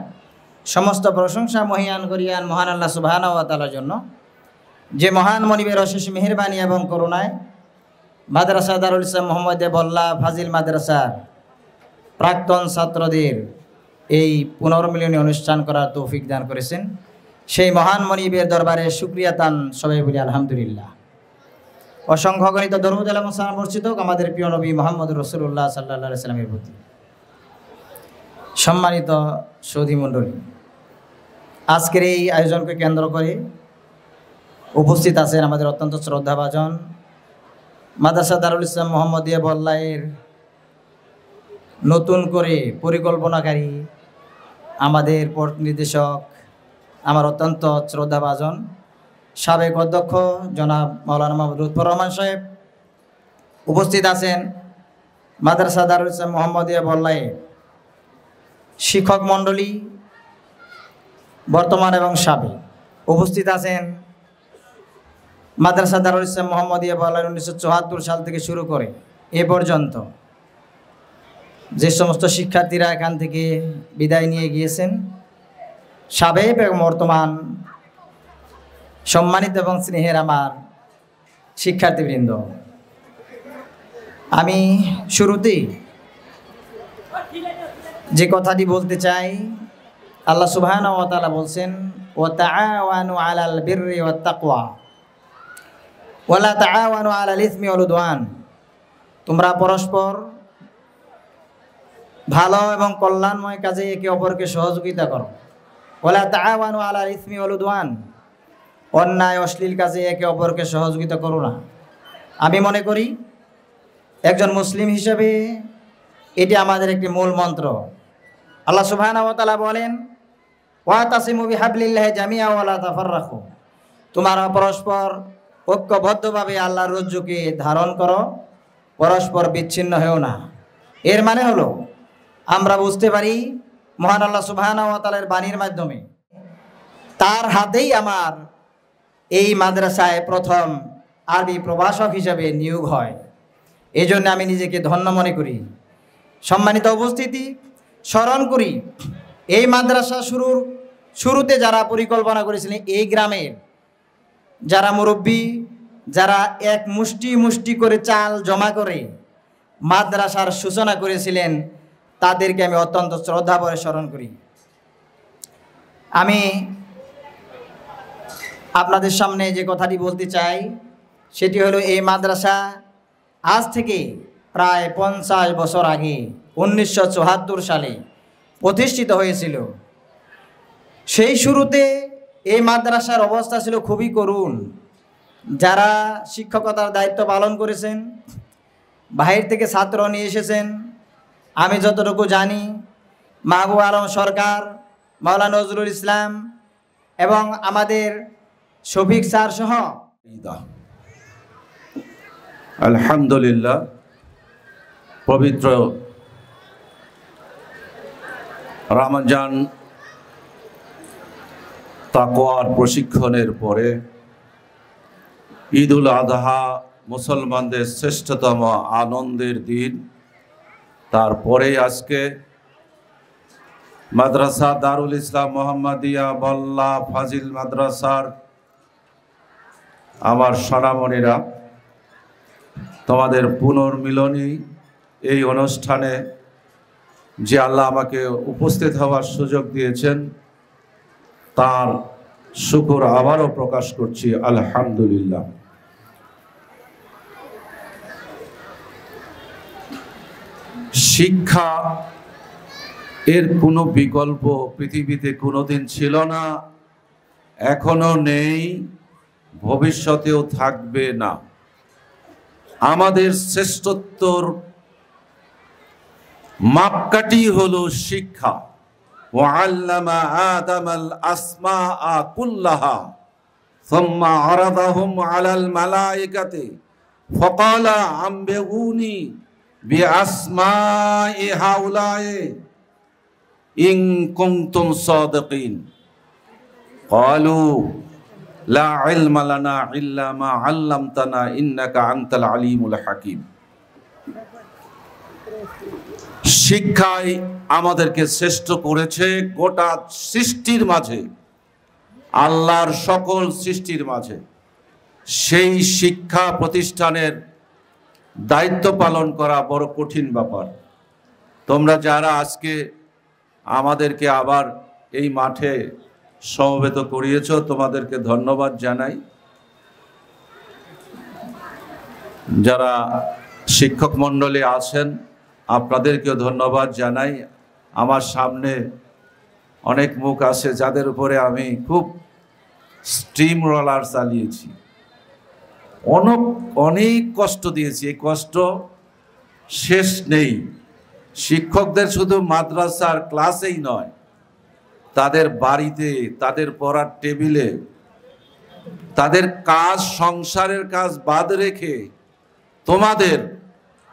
Speaker 19: সমস্ত প্রশংসা মহিয়ান করিয়ান মহান আল্লাহ সুবহানাহু ওয়া তাআলার জন্য, যে মহান মনিবের অশেষ মেহেরবানি এবং করুণায় মাদ্রাসা দারুল ইসলাম মোহাম্মদে বল্লা ফাজিল মাদ্রাসার প্রাক্তন ছাত্রদের এই পুনর্মিলনী অনুষ্ঠান করার তৌফিক দান করেছেন। সেই মহান মনিবের দরবারে শুকরিয়া তান সবাই বলি আলহামদুলিল্লাহ। অসংখ্য গণিত দরুদ এবং সালাম বর্ষিত হোক আমাদের প্রিয় নবী মুহাম্মদ রাসূলুল্লাহ সাল্লাল্লাহু আলাইহি ওয়াসাল্লামের প্রতি। সম্মানিত সৌদি মণ্ডলী, আজকের এই আয়োজনকে কেন্দ্র করে উপস্থিত আছেন আমাদের অত্যন্ত শ্রদ্ধাভাজন মাদ্রাসা দারুল ইসলাম মোহাম্মদিয়া বল্লায়ের নতুন করে পরিকল্পনাকারী আমাদের পথ নির্দেশক, আমার অত্যন্ত শ্রদ্ধাভাজন সাবেক অধ্যক্ষ জনাব মাওলানা মাহমুদ লুৎফর রহমান সাহেব। উপস্থিত আছেন মাদ্রাসা দারুল ইসলাম মোহাম্মদিয়া বল্লায়ের শিক্ষক মণ্ডলী বর্তমান এবং সাবেক। উপস্থিত আছেন মাদ্রাসা দারুল ইসলাম মোহাম্মদিয়া বল্লায়ের 1974 সাল থেকে শুরু করে এ পর্যন্ত যে সমস্ত শিক্ষার্থীরা এখান থেকে বিদায় নিয়ে গিয়েছেন, সাবেক এবং বর্তমান সম্মানিত এবং স্নেহের আমার শিক্ষার্থীবৃন্দ, আমি শুরুতেই যে কথাটি বলতে চাই, আল্লাহ সুবহানাহু ওয়া তাআলা বলছেন ওয়া তাআওয়ানু আলাল বিররি ওয়াত তাকওয়া ওয়া লা তাআওয়ানু আলাল ইসমি ওয়াল উদওয়ান। তোমরা পরস্পর ভালো এবং কল্যাণময় কাজে একে অপরকে সহযোগিতা করো। ওয়া লা তাআওয়ানু আলাল ইসমি ওয়াল উদওয়ান, অন্যায় অশ্লীল কাজে একে অপরকে সহযোগিতা করো না। আমি মনে করি একজন মুসলিম হিসেবে এটি আমাদের একটি মূল মন্ত্র। আল্লাহ সুবহানাহু ওয়া তাআলা বলেন ওয়া'তাসিমু বিহাবলিল্লাহি জামিআন ওয়া লা তাফাররাকু। তোমরা পরস্পর ঐক্যবদ্ধভাবে আল্লাহর রজ্জুকে ধারণ করো, পরস্পর বিচ্ছিন্ন হও না। এর মানে হলো আমরা বুঝতে পারি মহান আল্লাহ সুবহানাহু ওয়া তাআলার বাণীর মাধ্যমে তার হাতেই আমার এই মাদ্রাসায় প্রথম আরবি প্রভাষক হিসাবে নিয়োগ হয়। এই জন্য আমি নিজেকে ধন্য মনে করি। সম্মানিত উপস্থিতি, স্মরণ করি এই মাদ্রাসা শুরুতে যারা পরিকল্পনা করেছিলেন, এই গ্রামের যারা মুরব্বী, যারা এক মুষ্টি মুষ্টি করে চাল জমা করে মাদ্রাসার সূচনা করেছিলেন, তাদেরকে আমি অত্যন্ত শ্রদ্ধা ভরে স্মরণ করি। আমি আপনাদের সামনে যে কথাটি বলতে চাই সেটি হলো, এই মাদ্রাসা আজ থেকে প্রায় 50 বছর আগে 1974 সালে প্রতিষ্ঠিত হয়েছিল। সেই শুরুতে এই মাদ্রাসার অবস্থা ছিল খুবই করুণ। যারা শিক্ষকতার দায়িত্ব পালন করেছেন, বাহির থেকে ছাত্র নিয়ে এসেছেন, আমি যতটুকু জানি মাহবুব আলম সরকার, মাওলানা নজরুল ইসলাম এবং আমাদের শফিক স্যার সহ
Speaker 20: আলহামদুলিল্লাহ, পবিত্র রমজান তাকওয়ার প্রশিক্ষণের পরে ঈদ উল আযহা মুসলমানদের শ্রেষ্ঠতম আনন্দের দিন। তারপরে আজকে মাদ্রাসা দারুল ইসলাম মোহাম্মদিয়া বল্লা ফাজিল মাদ্রাসার আমার সোনামণিরা, তোমাদের পুনর্মিলনী এই অনুষ্ঠানে যে আল্লাহ আমাকে উপস্থিত হওয়ার সুযোগ দিয়েছেন, তার শুকর আবারও প্রকাশ করছি আলহামদুলিল্লাহ। শিক্ষা এর কোনো বিকল্প পৃথিবীতে কোনোদিন ছিল না, এখনো নেই, ভবিষ্যতেও থাকবে না। আমাদের শ্রেষ্ঠত্বর মাপকাঠি হলো শিক্ষা। ওয়াল্লামা আদামাল আসমাআ কুল্লাহা সুম্মা আরাদাহুম আলাল মালায়েকাতি ফাকালা আম্বিউনি বিআসমাই হাউলাই ইন কুনতুম সাদিকিন ক্বালু লা ইলমা লানা ইল্লা মা আল্লামতানা ইন্নাকা আনতাল আলিমুল হাকিম। শিক্ষাই আমাদেরকে শ্রেষ্ঠ করেছে গোটা সৃষ্টির মাঝে, আল্লাহর সকল সৃষ্টির মাঝে। সেই শিক্ষা প্রতিষ্ঠানের দায়িত্ব পালন করা বড় কঠিন ব্যাপার। তোমরা যারা আজকে আমাদেরকে আবার এই মাঠে সমবেত করিয়েছ, তোমাদেরকে ধন্যবাদ জানাই। যারা শিক্ষক মণ্ডলী আছেন, আপনাদেরকেও ধন্যবাদ জানাই। আমার সামনে অনেক মুখ আছে যাদের উপরে আমি খুব স্টিম রোলার চালিয়েছি, অনেক কষ্ট দিয়েছি। এই কষ্ট শেষ নেই। শিক্ষকদের শুধু মাদ্রাসার ক্লাসেই নয়, তাদের বাড়িতে, তাদের পড়ার টেবিলে, তাদের কাজ, সংসারের কাজ বাদ রেখে তোমাদের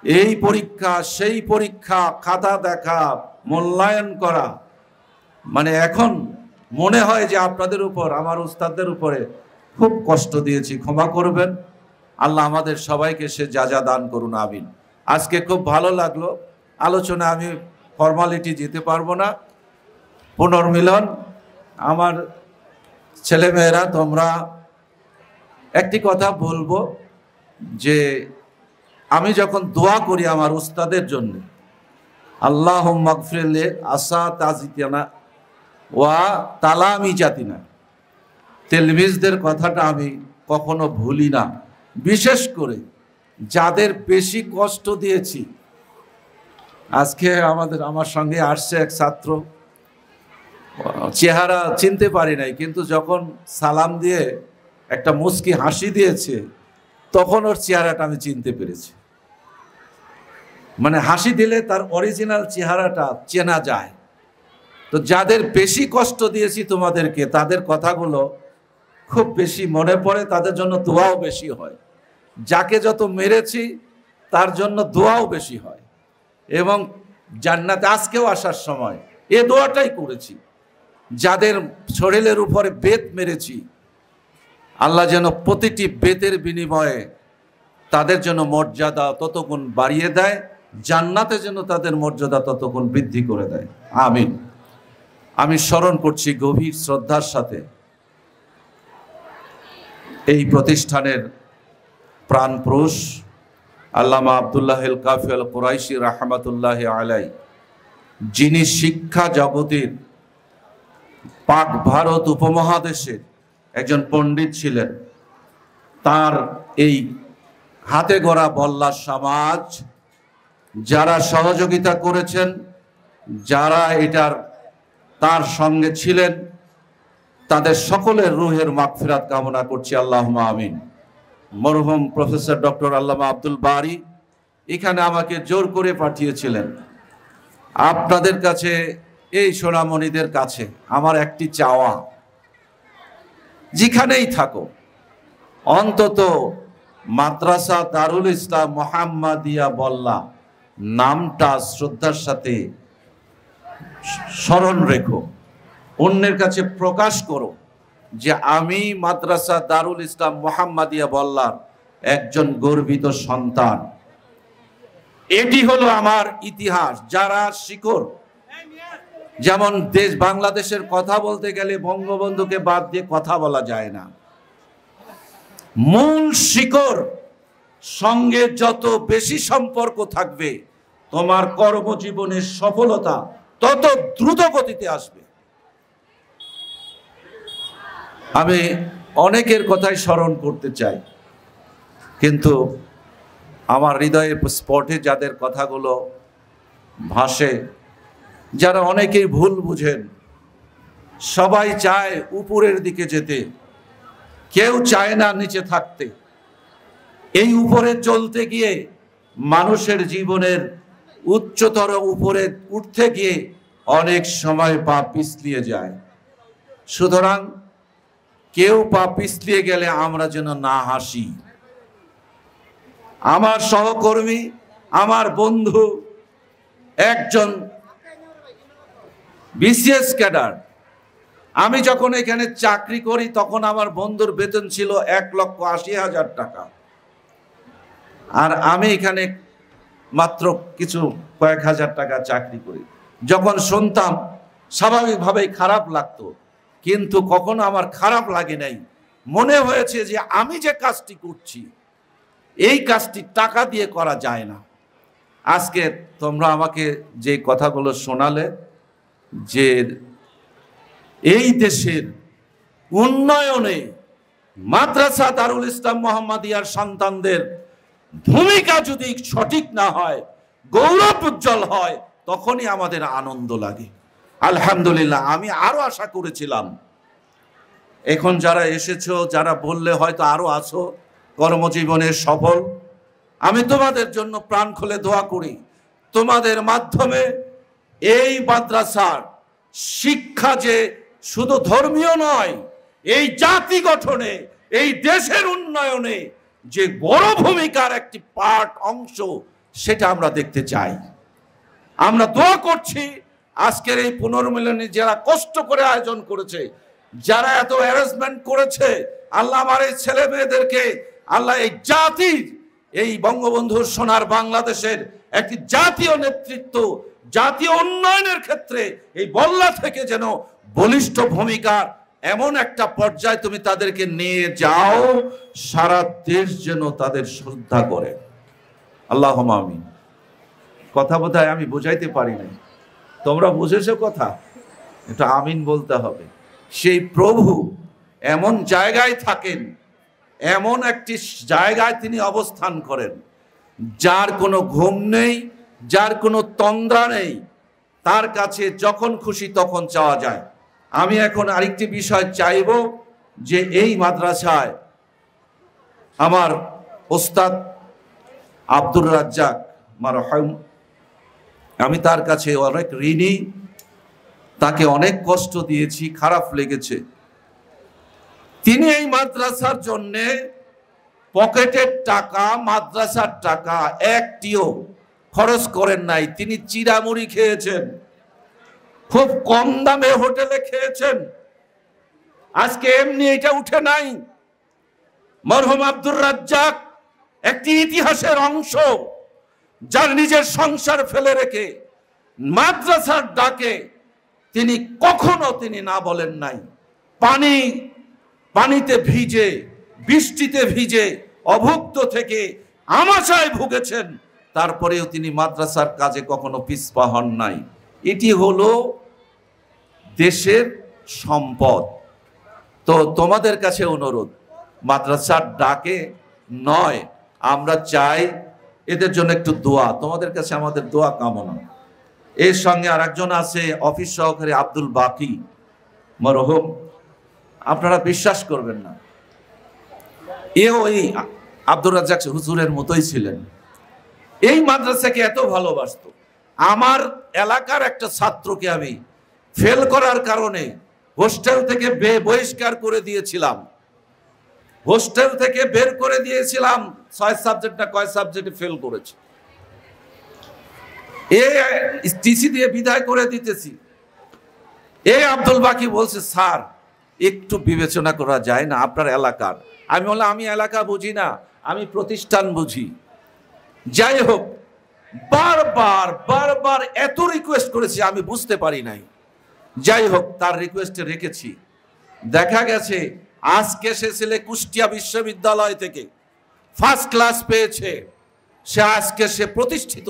Speaker 20: এই পরীক্ষা সেই পরীক্ষা, খাতা দেখা, মূল্যায়ন করা, মানে এখন মনে হয় যে আপনাদের উপর, আমার উস্তাদদের উপরে খুব কষ্ট দিয়েছি। ক্ষমা করবেন, আল্লাহ আমাদের সবাইকে সে যা দান করুন, আমিন। আজকে খুব ভালো লাগলো। আলোচনা আমি ফর্মালিটি যেতে পারবো না। পুনর্মিলন, আমার ছেলেমেয়েরা, তোমরা একটি কথা বলবো যে আমি যখন দোয়া করি আমার উস্তাদের জন্য, আল্লাহুম্মা গফিরলি আসাতাজিতানা ওয়া তালামিজাতিনা, তেলমিজদের কথাটা আমি কখনো ভুলি না। বিশেষ করে যাদের বেশি কষ্ট দিয়েছি। আজকে আমার সঙ্গে আসছে এক ছাত্র, চেহারা চিনতে পারি নাই, কিন্তু যখন সালাম দিয়ে একটা মুচকি হাসি দিয়েছে, তখন ওর চেহারাটা আমি চিনতে পেরেছি। মানে হাসি দিলে তার অরিজিনাল চেহারাটা চেনা যায়। তো যাদের বেশি কষ্ট দিয়েছি তোমাদেরকে, তাদের কথাগুলো খুব বেশি মনে পড়ে, তাদের জন্য দোয়াও বেশি হয়। যাকে যত মেরেছি তার জন্য দোয়াও বেশি হয়। এবং জান্নাতে আজকেও আসার সময় এ দোয়াটাই করেছি। যাদের শরীরের উপরে বেত মেরেছি, আল্লাহ যেন প্রতিটি বেতের বিনিময়ে তাদের জন্য মর্যাদা ততগুণ বাড়িয়ে দেয়, জান্নাতে যেন তাদের মর্যাদা ততগুণ বৃদ্ধি করে দেয়। আমিন। আমি স্মরণ করছি গভীর শ্রদ্ধার সাথে এই প্রতিষ্ঠানের প্রাণপুরুষ আল্লামা আব্দুল্লাহ আল কাফি আল কুরাইশি রাহমাতুল্লাহ আলাই, যিনি শিক্ষা জগতের পাক ভারত উপমহাদেশের একজন পণ্ডিত ছিলেন। তার এই হাতে গড়া বল্লা সমাজ যারা সহযোগিতা করেছেন, যারা এটার তার সঙ্গে ছিলেন, তাদের সকলের রুহের মাগফিরাত কামনা করছি, আল্লাহুম্মা আমিন। মরহুম প্রফেসর ডক্টর আল্লামা আব্দুল বারী এখানে আমাকে জোর করে পাঠিয়েছিলেন। আপনাদের কাছে, এই সোনামণিদের কাছে আমার একটি চাওয়া, যেখানেই থাকো অন্তত মাদ্রাসা দারুল ইসলাম মোহাম্মদিয়া বল্লা নামটা শ্রদ্ধার সাথে স্মরণ রেখো, অন্যের কাছে প্রকাশ করো যে আমি মাদ্রাসা দারুল ইসলাম মোহাম্মদিয়া বল্লার একজন গর্বিত সন্তান। এটি হলো আমার ইতিহাস। যারা শিকড়, যেমন দেশ বাংলাদেশের কথা বলতে গেলে বঙ্গবন্ধুকে বাদ দিয়ে কথা বলা যায় না। মূল শিকড় সঙ্গে যত বেশি সম্পর্ক থাকবে, তোমার কর্মজীবনের সফলতা তত দ্রুত গতিতে আসবে। আমি অনেকের কথাই স্মরণ করতে চাই, কিন্তু আমার হৃদয়ের স্পটে যাদের কথাগুলো ভাসে, যারা অনেকেই ভুল বুঝেন, সবাই চায় উপরের দিকে যেতে, কেউ চায় না নিচে থাকতে। এই উপরে চলতে গিয়ে মানুষের জীবনের উচ্চতর উপরে উঠতে গিয়ে অনেক সময় পা পিছলিয়ে যায়। সুতরাং কেউ পা পিছলিয়ে গেলে আমরা যেন না হাসি। আমার সহকর্মী, আমার বন্ধু একজন বিসিএস ক্যাডার, আমি যখন এখানে চাকরি করি তখন আমার বন্ধুর বেতন ছিল 1,80,000 টাকা, আর আমি এখানে মাত্র কিছু কয়েক হাজার টাকা চাকরি করি। যখন শুনতাম স্বাভাবিকভাবেই খারাপ লাগতো, কিন্তু কখনো আমার খারাপ লাগে নাই। মনে হয়েছে যে আমি যে কাজটি করছি, এই কাজটি টাকা দিয়ে করা যায় না। আজকে তোমরা আমাকে যে কথাগুলো শোনালে, যে এই দেশের উন্নয়নে মাদ্রাসা দারুল ইসলাম মোহাম্মদিয়ার সন্তানদের ভূমিকা যদি সঠিক না হয়, গৌরব উজ্জ্বল হয়, তখনই আমাদের আনন্দ লাগে। আলহামদুলিল্লাহ, আমি আরো আশা করেছিলাম, এখন যারা এসেছো, যারা বললে হয়তো আরো আছো কর্মজীবনে সফল, আমি তোমাদের জন্য প্রাণ খুলে দোয়া করি। তোমাদের মাধ্যমে এই মাদ্রাসার শিক্ষা যে শুধু ধর্মীয় নয়, এই জাতি গঠনে, এই দেশের উন্নয়নে যে বড় ভূমিকার একটি অংশ, সেটা আমরা দেখতে চাই। আমরা দোয়া করছি আজকের এই পুনর্মিলনী যারা কষ্ট করে আয়োজন করেছে, যারা এত অ্যারেঞ্জমেন্ট করেছে, আল্লাহ আমার এই ছেলে মেয়েদেরকে, আল্লাহ এই জাতির, এই বঙ্গবন্ধুর সোনার বাংলাদেশের একটি জাতীয় নেতৃত্ব, জাতীয় উন্নয়নের ক্ষেত্রে এই বল্লা থেকে যেন বলিষ্ঠ ভূমিকার এমন একটা পর্যায়ে তুমি তাদেরকে নিয়ে যাও, সারা দেশ যেন তাদের শ্রদ্ধা করে। আল্লাহুম্মা আমিন। কথা বোধহয় আমি বুঝাইতে পারি নাই, তোমরা বুঝেছো কথা? এটা আমিন বলতে হবে। সেই প্রভু এমন জায়গায় থাকেন, এমন একটি জায়গায় তিনি অবস্থান করেন, যার কোনো ঘুম নেই, যার কোনো তন্দ্রা নেই, তার কাছে যখন খুশি তখন চাওয়া যায়। আমি এখন আরেকটি বিষয় চাইব, যে এই মাদ্রাসায় আমার ওস্তাদ আব্দুর রাজ্জাক মারহাম, আমি তার কাছে অনেক ঋণী, তাকে অনেক কষ্ট দিয়েছি, খারাপ লেগেছে। তিনি এই মাদ্রাসার জন্য পকেটের টাকা, মাদ্রাসার টাকা একটিও খরচ করেন নাই। তিনি চিড়ামুড়ি খেয়েছেন, খুব কম দামে হোটেলে খেয়েছেন। আজকে এমনি এটা উঠে নাই, মরহুম আব্দুর রাজ্জাক একটি ইতিহাসের অংশ, যার নিজের সংসার ফেলে রেখে মাদ্রাসার ডাকে তিনি কখনো না বলেন নাই। পানিতে ভিজে, বৃষ্টিতে ভিজে, অভুক্ত থেকে আমাশায় ভুগেছেন, তারপরেও তিনি মাদ্রাসার কাজে কখনো পিছপা হন নাই। এটি হলো দেশের সম্পদ। তো তোমাদের কাছে অনুরোধ, মাদ্রাসার ডাকে নয়, আমরা চাই এদের জন্য একটু দোয়া, তোমাদের কাছে আমাদের দোয়া কামনা। এর সঙ্গে আর একজন আছে অফিস সহকারী আব্দুল বাকি মরহুম, আপনারা বিশ্বাস করবেন না, এও এই আব্দুর রাজ্জাক হুজুরের মতোই ছিলেন। এই মাদ্রাসাকে এত ভালোবাসতো। আমার এলাকার একটা ছাত্রকে আমি ফেল করার কারণে হোস্টেল থেকে বহিষ্কার করে দিয়েছিলাম, হোস্টেল থেকে বের করে দিয়েছিলাম। 6 সাবজেক্ট না কয় সাবজেক্টে ফেল করেছে, টিসি দিয়ে বিদায় করে দিতেছি। এই আব্দুল বাকি বলছে, স্যার একটু বিবেচনা করা যায় না আপনার এলাকার। আমি বললাম, আমি এলাকা বুঝি না, আমি প্রতিষ্ঠান বুঝি। যাই হোক, বারবার এত রিকোয়েস্ট করেছি, আমি বুঝতে পারি নাই। যাই হোক, তার রিকোয়েস্টে রেখেছি। দেখা গেছে আজকে সে ছেলে কুষ্টিয়া বিশ্ববিদ্যালয় থেকে ফার্স্ট ক্লাস পেয়েছে। সে প্রতিষ্ঠিত,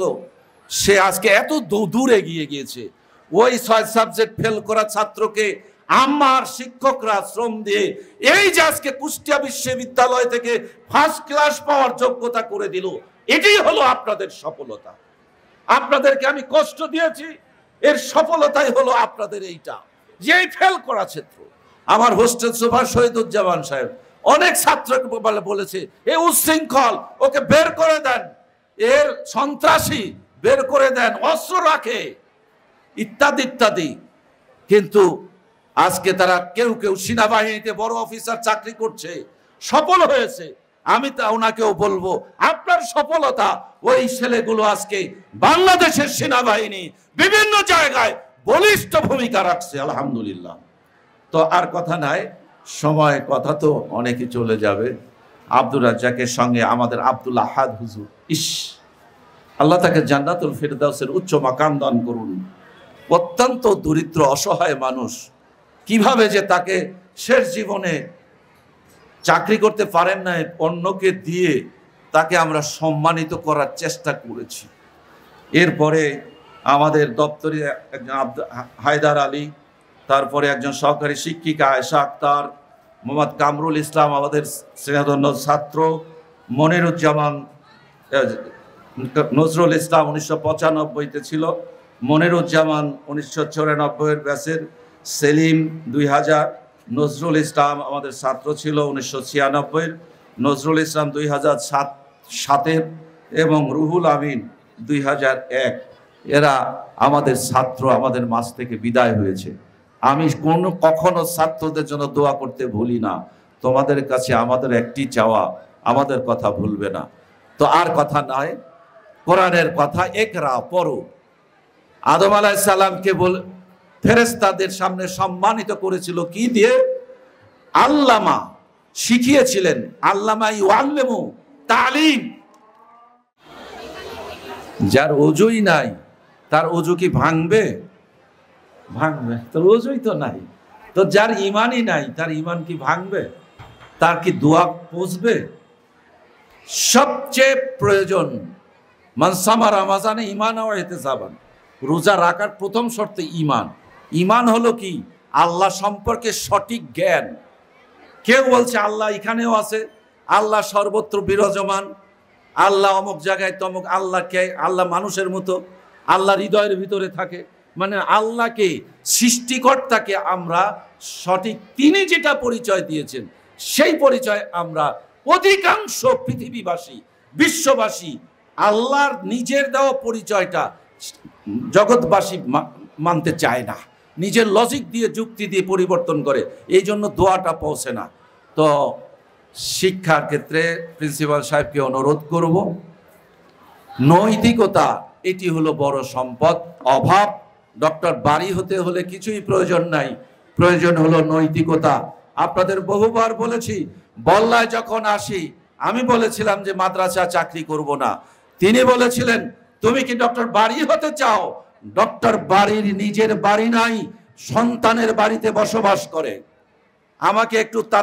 Speaker 20: সে আজকে এত দূর এগিয়ে গিয়েছে। ওই 6 সাবজেক্ট ফেল করা ছাত্রকে আমার শিক্ষকরা শ্রম দিয়ে এই যে আজকে কুষ্টিয়া বিশ্ববিদ্যালয় থেকে ফার্স্ট ক্লাস পাওয়ার যোগ্যতা করে দিল, এটাই হলো আপনাদের সফলতা। আপনাদেরকে আমি কষ্ট দিয়েছি, এর সফলতাই হলো আপনাদের এইটা, যে ফেল করা ছাত্র। আমার হোস্টেল সুপার শহীদুজ্জামান সাহেব অনেক ছাত্রকে বলেছে, এ উচ্ছৃঙ্খল, ওকে বের করে দেন, এর সন্ত্রাসী, বের করে দেন, অস্ত্র রাখে, ইত্যাদি ইত্যাদি। কিন্তু আজকে তারা কেউ সেনাবাহিনীতে বড় অফিসার চাকরি করছে, সফল হয়েছে। আমি তা ওনাকেও বলবো, আপনার সফলতা ওই ছেলেগুলো আজকে বাংলাদেশের সেনাবাহিনী বিভিন্ন জায়গায় বলিষ্ঠ ভূমিকা রাখছে, আলহামদুলিল্লাহ। তো আর কথা নাই, সময় কথা তো অনেকে চলে যাবে। আব্দুর রাজ্জাকের সঙ্গে আমাদের আব্দুল আহাদ হুজুর, আল্লাহ তাকে জান্নাতুল ফিরদাউসের উচ্চ মাকাম দান করুন। অত্যন্ত দরিদ্র অসহায় মানুষ, কিভাবে যে তাকে শেষ জীবনে চাকরি করতে পারেন না, অন্যকে দিয়ে তাকে আমরা সম্মানিত করার চেষ্টা করেছি। এরপরে আমাদের দপ্তরে একজন হায়দার আলী, তারপরে একজন সহকারী শিক্ষিকা আয়েশা আক্তার, মোহাম্মদ কামরুল ইসলাম আমাদের স্নেহধন্য ছাত্র, মনিরুজ্জামান, নজরুল ইসলাম 1995-তে ছিল, মনিরুজ্জামান 1994-এর ব্যাচের, সেলিম 2000, নজরুল ইসলাম আমাদের ছাত্র ছিল 1996-এর, নজরুল ইসলাম 2007-এর এবং রুহুল আমিন 2001। এরা আমাদের ছাত্র, আমাদের মাঝ থেকে বিদায় হয়েছে। আমি কখনো ছাত্রদের জন্য দোয়া করতে ভুলি না। তোমাদের কাছে আমাদের একটি চাওয়া, আমাদের কথা ভুলবে না। তো আর কথা নয়, কোরআনের কথা, একরা পড়ো। আদম আলাইহিস সালামকে ফেরেশতাদের সামনে সম্মানিত করেছিল কি দিয়ে? আল্লামা, শিখিয়েছিলেন। আল্লামা ইউআল্লিমু, তালিম। যার ওযুই নাই তার ওযু কি ভাঙবে? ভাঙবে। তার ওযুই তো নাই। তো যার ঈমানই নাই তার ঈমান কি ভাঙবে? তার কি দোয়া পৌঁছবে? সবচেয়ে প্রয়োজন মান সামা রমাজানে ঈমান ওয়া ইহতিসাবান, রোজা রাখার প্রথম শর্ত ঈমান। ঈমান হলো কি? আল্লাহ সম্পর্কে সঠিক জ্ঞান। কেউ বলছে আল্লাহ এখানেও আছে, আল্লাহ সর্বত্র বিরাজমান, আল্লাহ অমুক জায়গায় তমুক, আল্লাহকে, আল্লাহ মানুষের মতো, আল্লাহ হৃদয়ের ভিতরে থাকে। মানে আল্লাহকে, সৃষ্টিকর্তাকে আমরা সঠিক, তিনি যেটা পরিচয় দিয়েছেন সেই পরিচয় আমরা অধিকাংশ পৃথিবীবাসী, বিশ্ববাসী আল্লাহর নিজের দেওয়া পরিচয়টা জগৎবাসী মানতে চায় না, নিজের লজিক দিয়ে, যুক্তি দিয়ে পরিবর্তন করে। এই জন্য দোয়াটা পৌঁছে না। তো শিক্ষার ক্ষেত্রে প্রিন্সিপাল সাহেবকে অনুরোধ করব, নৈতিকতা এটি হলো বড় সম্পদ। অভাব, ডক্টর বাড়ি হতে হলে কিছুই প্রয়োজন নাই, প্রয়োজন হলো নৈতিকতা। আপনাদের বহুবার বলেছি, বল্লায় যখন আসি আমি বলেছিলাম যে মাদ্রাসা চাকরি করব না। তিনি বলেছিলেন তুমি কি ডক্টর বাড়ি হতে চাও? ডক্টর বাড়ির নিজের বাড়ি নাই, সন্তানের বাড়িতে বসবাস করে। আমাকে একটু তা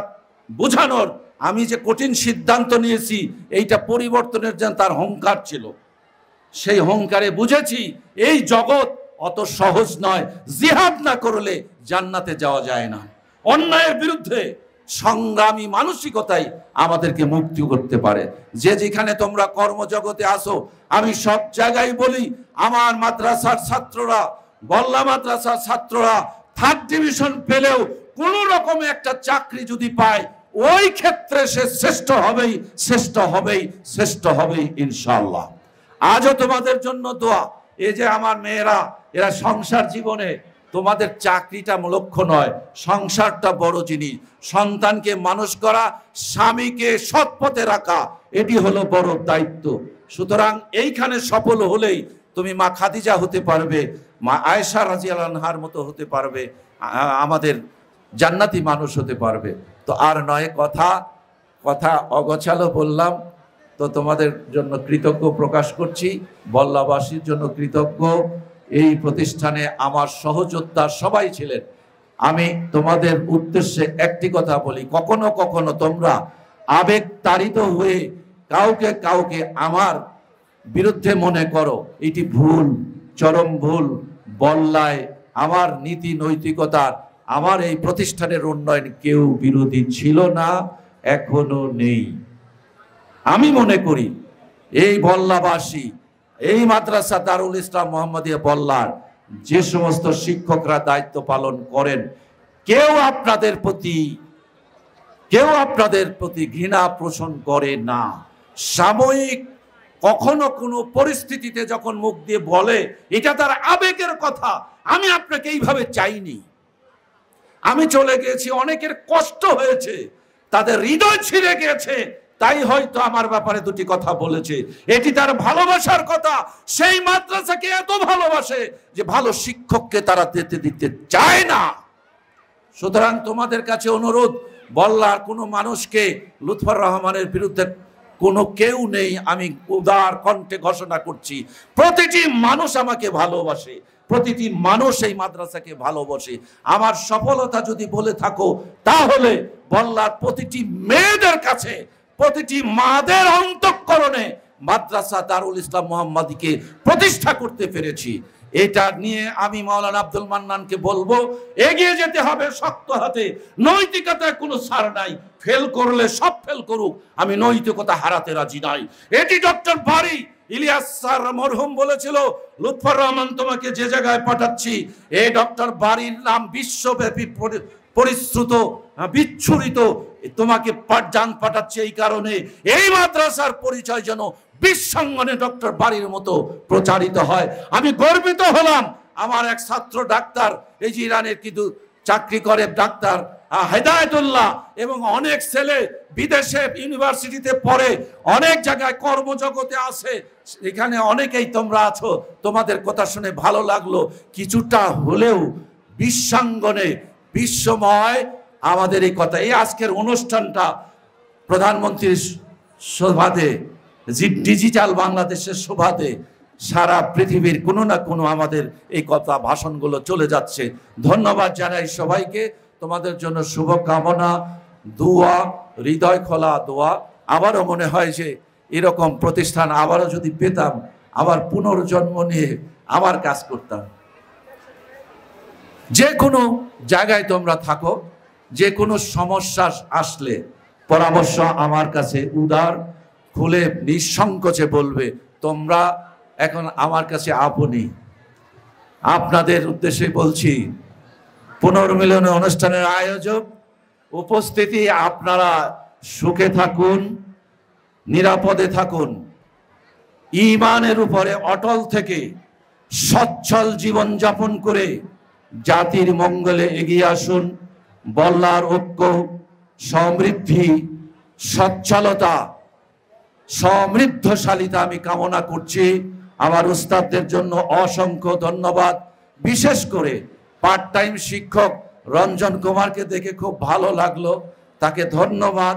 Speaker 20: বোঝানোর, আমি যে কঠিন সিদ্ধান্ত নিয়েছি এইটা পরিবর্তনের জন্য তার হংকার ছিল। সেই হংকারে বুঝেছি এই জগৎ অত সহজ নয়, জিহাদ না করলে জান্নাতে যাওয়া যায় না। অন্যায়ের বিরুদ্ধে সংগ্রামী মানসিকতাই আমাদেরকে মুক্তি করতে পারে। যে যেখানে তোমরা কর্মজগতে আসো, আমি সব জায়গায় বলি আমার মাদ্রাসার ছাত্ররা, বল্লা মাদ্রাসার ছাত্ররা 3rd ডিভিশন পেলেও কোন রকমে একটা চাকরি যদি পায়, ওই ক্ষেত্রে সে শ্রেষ্ঠ হবেই, শ্রেষ্ঠ হবেই, শ্রেষ্ঠ হবেই ইনশাআল্লাহ। আজও তোমাদের জন্য দোয়া। এই যে আমার মেয়েরা, এরা সংসার জীবনে, তোমাদের চাকরিটা লক্ষ্য নয়, সংসারটা বড় জিনিস। সন্তানকে মানুষ করা, স্বামীকে সৎ পথে রাখা, এটি হলো বড় দায়িত্ব। সুতরাং এইখানে সফল হলেই তুমি মা খাদিজা হতে পারবে, মা আয়েশা রাদিয়াল্লাহু আনহার মতো হতে পারবে, আমাদের জান্নাতি মানুষ হতে পারবে। তো আর নয়, কথা অগোছালো বললাম, তো তোমাদের জন্য কৃতজ্ঞ প্রকাশ করছি, বল্লাবাসীর জন্য কৃতজ্ঞ। এই প্রতিষ্ঠানে আমার সহযোদ্ধা সবাই ছিলেন। আমি তোমাদের উদ্দেশ্যে একটি কথা বলি, কখনো কখনো তোমরা আবেগ তাড়িত হয়ে কাউকে আমার বিরুদ্ধে মনে করো, এটি ভুল, চরম ভুল। বল্লায় আমার নীতি নৈতিকতার, আমার এই প্রতিষ্ঠানের উন্নয়ন কেউ বিরোধী ছিল না, এখনো নেই। আমি মনে করি এই বল্লাবাসী, এই মাদ্রাসা দারুল ইসলাম মোহাম্মদিয়া বল্লার যে সমস্ত শিক্ষকরা দায়িত্ব পালন করেন, কেউ আপনাদের প্রতি ঘৃণা পোষণ করে না। সাময়িক কখনো কোনো পরিস্থিতিতে যখন মুখ দিয়ে বলে এটা তার আবেগের কথা, আমি আপনাকে এইভাবে চাইনি। আমি চলে গেছি, অনেকের কষ্ট হয়েছে, তাদের হৃদয় ছিঁড়ে গেছে, তাই হয়তো আমার ব্যাপারে দুটি কথা বলেছে। এটি তার ভালোবাসার কথা। সেই মাদ্রাসাকে এত ভালোবাসে যে ভালো শিক্ষককে তারা দিতে চায় না। সুতরাং তোমাদের কাছে অনুরোধ, বল্লার কোনো মানুষকে, লুৎফর রহমানের বিরুদ্ধে কোনো কেউ নেই, আমি উদার কণ্ঠে ঘোষণা করছি। প্রতিটি মানুষ আমাকে ভালোবাসে, প্রতিটি মানুষ এই মাদ্রাসাকে ভালোবাসে। আমার সফলতা যদি বলে থাকো, তাহলে বল্লার প্রতিটি মেয়েদের কাছে, প্রতিটি মাদের অন্তঃকরণে মাদ্রাসা দারুল ইসলাম মোহাম্মদীকে প্রতিষ্ঠা করতে পেরেছি। এটা নিয়ে আমি মাওলানা আব্দুল মান্নানকে বলবো, এগিয়ে যেতে হবে শক্ত হাতে। নৈতিকতায় কোনো ছাড় নাই, ফেল করলে সব ফেল করুক, আমি নৈতিকতা হারাতে রাজি নাই। এটি ডক্টর বারী ইলিয়াস স্যার মরহুম বলেছিল, লুৎফর রহমান তোমাকে যে জায়গায় পাঠাচ্ছি, এই ডক্টর বারীর নাম বিশ্বব্যাপী পরিশ্রুত, বিচ্ছুরিত, তোমাকে জান পাঠাচ্ছে এই কারণে এই মাদ্রাসার পরিচয় যেন বিশ্বঙ্গনে ডক্টর বারীর মতো প্রচারিত হয়। আমি গর্বিত হলাম, আমার এক ছাত্র ডাক্তার, এই যে ইরানের কিন্তু চাকরি করে ডাক্তার হেদায়েতুল্লাহ, এবং অনেক ছেলে বিদেশে ইউনিভার্সিটিতে পড়ে, অনেক জায়গায় কর্মজগতে আছে, এখানে অনেকেই তোমরা আছো, তোমাদের কথা শুনে ভালো লাগলো। কিছুটা হলেও বিশ্বাঙ্গনে, বিশ্বময় আমাদের এই কথা। এই আজকের অনুষ্ঠানটা প্রধানমন্ত্রীর শোভাতে, ডিজিটাল বাংলাদেশের শোভাতে সারা পৃথিবীর কোনো না কোনো আমাদের এই কথা, ভাষণগুলো চলে যাচ্ছে। ধন্যবাদ জানাই সবাইকে, তোমাদের জন্য শুভকামনা, দোয়া, হৃদয় খোলা দোয়া। আবারও মনে হয় যে এরকম প্রতিষ্ঠান আবারও যদি পেতাম, আবার পুনর্জন্ম নিয়ে আবার কাজ করতাম। যে কোনো জায়গায় তোমরা থাকো, যে কোনো সমস্যা আসলে পরামর্শ আমার কাছে উদার খুলে নিঃসংকোচে বলবে। তোমরা এখন আমার কাছে আপনি। আপনাদের উদ্দেশ্যে বলছি, পুনর্মিলনী অনুষ্ঠানের আয়োজক, উপস্থিতি, আপনারা সুখে থাকুন, নিরাপদে থাকুন, ঈমানের উপরে অটল থেকে সচ্ছল জীবন যাপন করে জাতির মঙ্গলে এগিয়ে আসুন। বল্লার ঐক্য, সমৃদ্ধি, সচ্ছলতা, সমৃদ্ধশালিতা আমি কামনা করছি। আমার উস্তাদদের জন্য অসংখ্য ধন্যবাদ। বিশেষ করে পার্ট টাইম শিক্ষক রঞ্জন কুমারকে দেখে খুব ভালো লাগলো, তাকে ধন্যবাদ।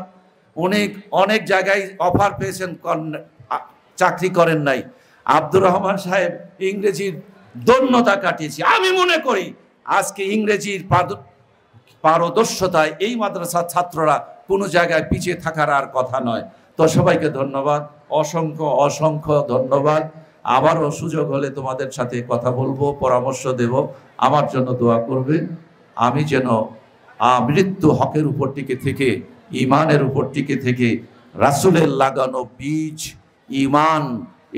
Speaker 20: উনি অনেক জায়গায় অফার পেয়েছেন, চাকরি করেন নাই। আব্দুর রহমান সাহেব ইংরেজির দন্যতা কাটিয়েছি। আমি মনে করি আজকে ইংরেজির পারদর্শতায় এই মাদ্রাসার ছাত্ররা কোনো জায়গায় পিছিয়ে থাকার আর কথা নয়। তো সবাইকে ধন্যবাদ, অসংখ্য অসংখ্য ধন্যবাদ। আবারও সুযোগ হলে তোমাদের সাথে কথা বলবো, পরামর্শ দেব। আমার জন্য দোয়া করবে, আমি যেন মৃত্যু হকের উপর টিকে থেকে, ইমানের উপর টিকে থেকে রাসূলের লাগানো বীজ ইমান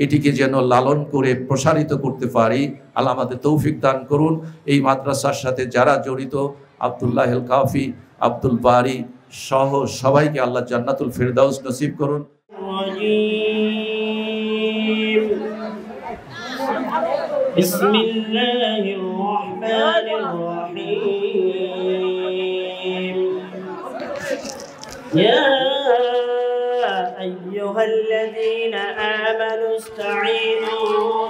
Speaker 20: এটিকে যেন লালন করে প্রসারিত করতে পারি। আল্লাহ আমাদের তৌফিক দান করুন। এই মাদ্রাসার সাথে যারা জড়িত, আব্দুল্লাহ আল কাফি, আব্দুল বারি সহ সবাইকে আল্লাহ জান্নাতুল ফিরদাউস নসিব করুন।
Speaker 21: বিসমিল্লাহির রহমানির রহিম। ইয়া আইয়ুহাল্লাযীনা আমানু ইসতাঈনু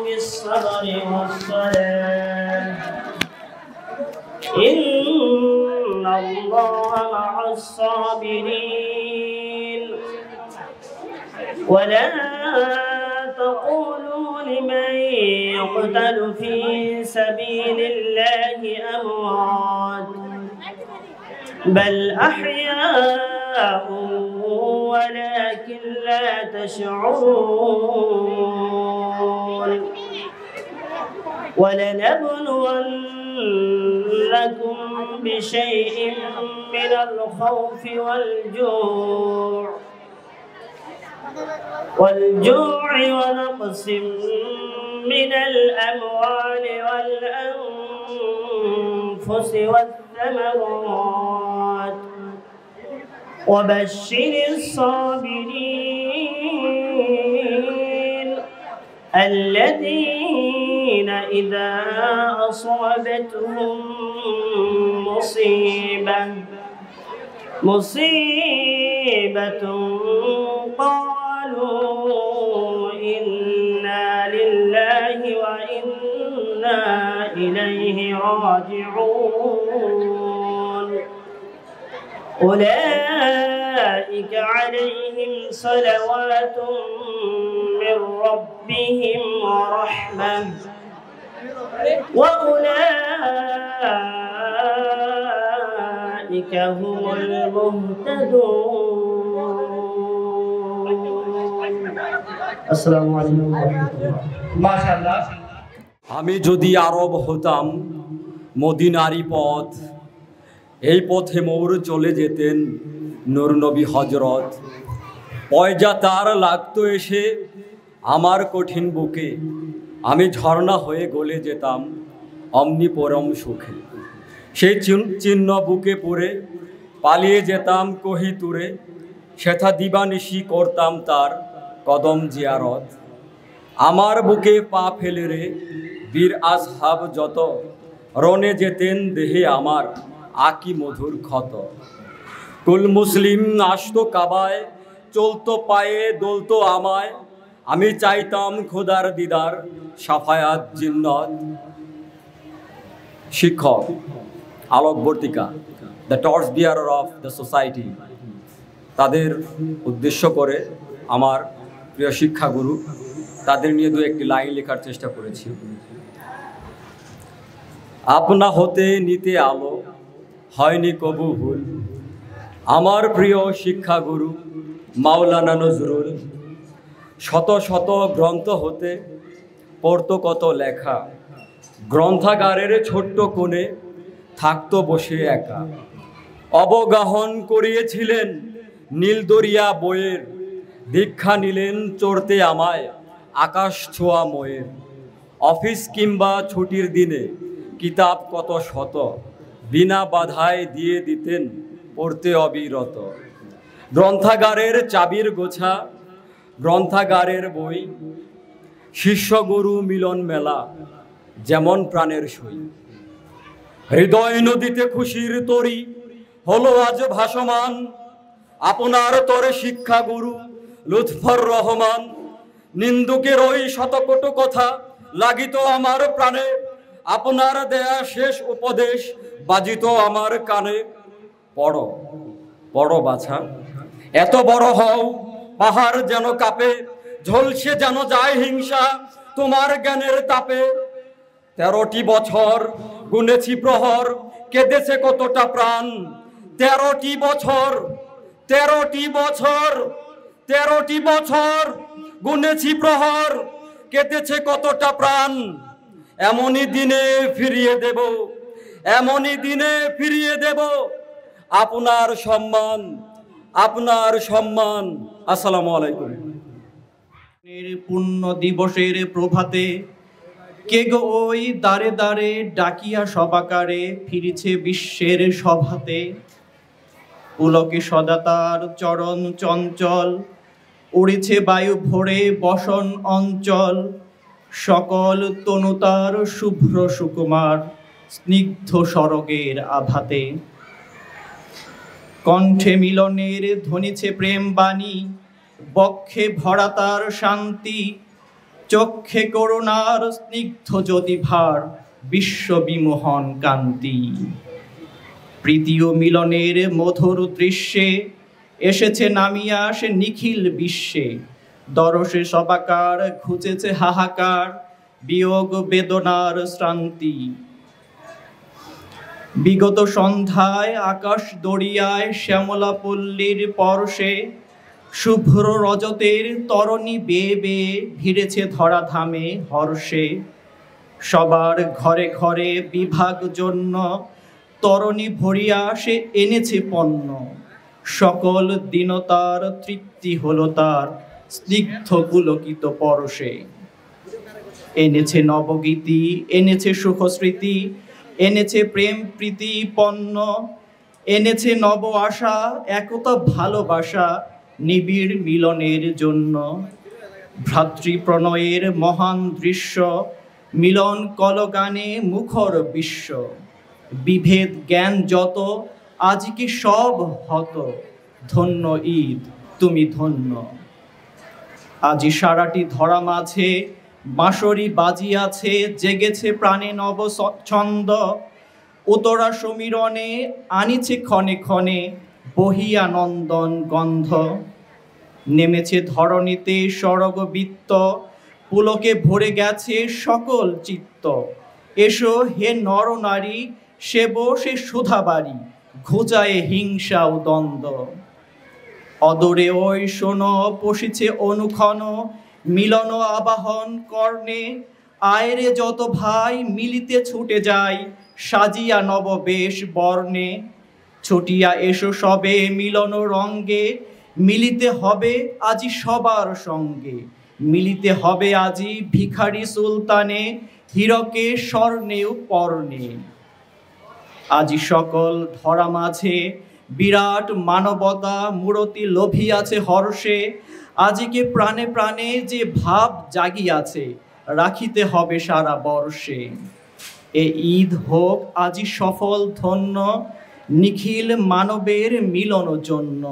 Speaker 21: বিস-সাবরি ওয়াস-সালাহ ইন্নাল্লাহা মা'আস-সাবিরিন ওয়া লা تقولوا لمن يقتل في سبيل الله أموات بل أحياء ولكن لا تشعرون ولنبلونكم بشيء من الخوف والجوع ونقص من الأموال والأنفس والثمرات وبشر الصابرين الذين إذا أصابتهم مصيبة قالوا إنا لله وإنا إليه راجعون أولئك عليهم صلوات من ربهم ورحمة وأولئك هم المهتدون السلام عليكم ورحمة الله ما شاء الله
Speaker 8: আমি যদি আরব হতাম মদিনারি পথ, এই পথে মোর চলে যেতেন নূর নবী হজরত। পয়জা তার লাগতো এসে আমার কঠিন বুকে, আমি ঝর্ণা হয়ে গলে যেতাম অমনি পরম সুখে। সেই চিহ্ন বুকে পড়ে পালিয়ে যেতাম কহিতুরে, সেথা দিবানিশি করতাম তার কদম জিয়ারত। আমার বুকে পা ফেলে রে বীর আসহাব যত, রনে যেতেন দেহে আমার আকি মধুর ক্ষত। কুল মুসলিম আসতো কাবায়, চলতো পায়ে দোলতো আমায়, আমি চাইতাম খোদার দিদার সাফায়াত জিন্নত। শিক্ষক, আলোকবর্তিকা, the torch bearer of the society, তাদের উদ্দেশ্য করে আমার প্রিয় শিক্ষাগুরু, তাদের নিয়ে দু একটি লাইন লেখার চেষ্টা করেছি। আপনা হতে নিতে আলো হয়নি কবু ভুল, আমার প্রিয় শিক্ষাগুরু মাওলানা নজরুল। শত শত গ্রন্থ হতে পড়তো কত লেখা, গ্রন্থাগারের ছোট্ট কোণে থাকতো বসে একা। অবগাহন করিয়েছিলেন নীলদরিয়া বইয়ের, দীক্ষা নিলেন চড়তে আমায় আকাশ ছোঁয়া ময়ের। অফিস কিংবা ছুটির দিনে কিতাব কত শত, বিনা বাধায় দিয়ে দিতেন পড়তে অবিরত। গ্রন্থাগারের চাবির গোছা, গ্রন্থাগারের বই, শিষ্যগুরু মিলন মেলা যেমন প্রাণের সই। হৃদয় নদীতে খুশির তরি হলো আজ ভাসমান, আপনার তরে শিক্ষাগুরু লুৎফর রহমান। নিন্দুকের ওই শতকোটি কথা লাগিত আমার প্রাণে, আপনার দেয়া শেষ উপদেশ বাজিত আমার কানে। পড়ো পড়ো বাছা, এত বড় হও পাহাড় যেন কাঁপে, ঝলসে যেন যায় হিংসা তোমার জ্ঞানের তাপে। 13টি বছর গুনেছি প্রহর, কেঁদেছে কতটা প্রাণ। 13টি বছর 13টি বছর 13টি বছর গুনেছি প্রহর, কেঁদেছে কতটা প্রাণ। এমনই দিনে ফিরিয়ে দেব, এমনই দিনে ফিরিয়ে দেব আপনার সম্মান, আপনার সম্মান। আসসালামু আলাইকুম।
Speaker 1: পুণ্য দিবসের প্রভাতে কে গো ওই দাঁড়ে দাঁড়ে ডাকিয়া সবাকারে ফিরেছে বিশ্বের সভাতে। পুলকে সদা তার চরণ চঞ্চল, উড়েছে বায়ু ভরে বসন অঞ্চল। সকল তনুতার শুভ্র সুকুমার, স্নিগ্ধ সরগের আভাতে। কণ্ঠে মিলনের ধ্বনিছে প্রেম বাণী, বক্ষে ভরা তার শান্তি। চক্ষে করুণার স্নিগ্ধ জ্যোতিভার, বিশ্ব বিমোহন কান্তি। প্রীতি ও মিলনের মধুর দৃশ্যে এসেছে নামিয়া সে নিখিল বিশ্বে। দরসে সবাকার ঘুচেছে হাহাকার, বিয়োগ বেদনার শ্রান্তি। বিগত সন্ধ্যায় আকাশ দরিয়ায় শ্যামলা পল্লীর পরশে, শুভ্র রজতের তরণী বেয়ে বেয়ে ভিড়েছে ধরাধামে হর্ষে। সবার ঘরে ঘরে বিভাগ জন্য তরণী ভরিয়া সে এনেছে পণ্য। সকল দীনতার তৃপ্তি হলো তার স্নিগ্ধ পুলকিত পরশে। এনেছে নবগীতি, এনেছে সুখস্মৃতি, এনেছে প্রেম প্রীতি পণ্য। এনেছে নব আশা, একতা ভালোবাসা, নিবিড় মিলনের জন্য। ভ্রাতৃপ্রণয়ের মহান দৃশ্য, মিলন কলগানে মুখর বিশ্ব। বিভেদ জ্ঞান যত আজকে সব হত, ধন্য ঈদ তুমি ধন্য। আজি সারাটি ধরা মাঝে বাঁশরি বাজিয়াছে, জেগেছে প্রাণে নব ছন্দ। উতরা সমীরণে আনিছে ক্ষণে ক্ষণে বহিয়া নন্দন গন্ধ। নেমেছে ধরণীতে সরগ বৃত্ত, পুলকে ভরে গেছে সকল চিত্ত। এসো হে নর নারী, সেব সে সুধাবাড়ি, ঘুচায়ে হিংসা ও দ্বন্দ্ব। অদরে ওই শোনো পশিছে অনুক্ষণ, মিলন আবাহন কর্ণে। আয়রে যত ভাই মিলিতে ছুটে যায়, সাজিয়া নববেশ বর্ণে। ছুটিয়া এসো সবে মিলন রঙ্গে, মিলিতে হবে আজি সবার সঙ্গে। মিলিতে হবে আজি ভিখারি সুলতানে, হীরকে স্বর্ণেও পর্ণে। আজি সকল ধরা মাঝে বিরাট মানবতা মূরতি লোভিয়াছে হর্ষে। আজকে প্রাণে প্রাণে যে ভাব জাগিয়াছে, রাখিতে হবে সারা বর্ষে। এ ঈদ হোক আজি সফল ধন্য, নিখিল মানবের মিলন জন্য।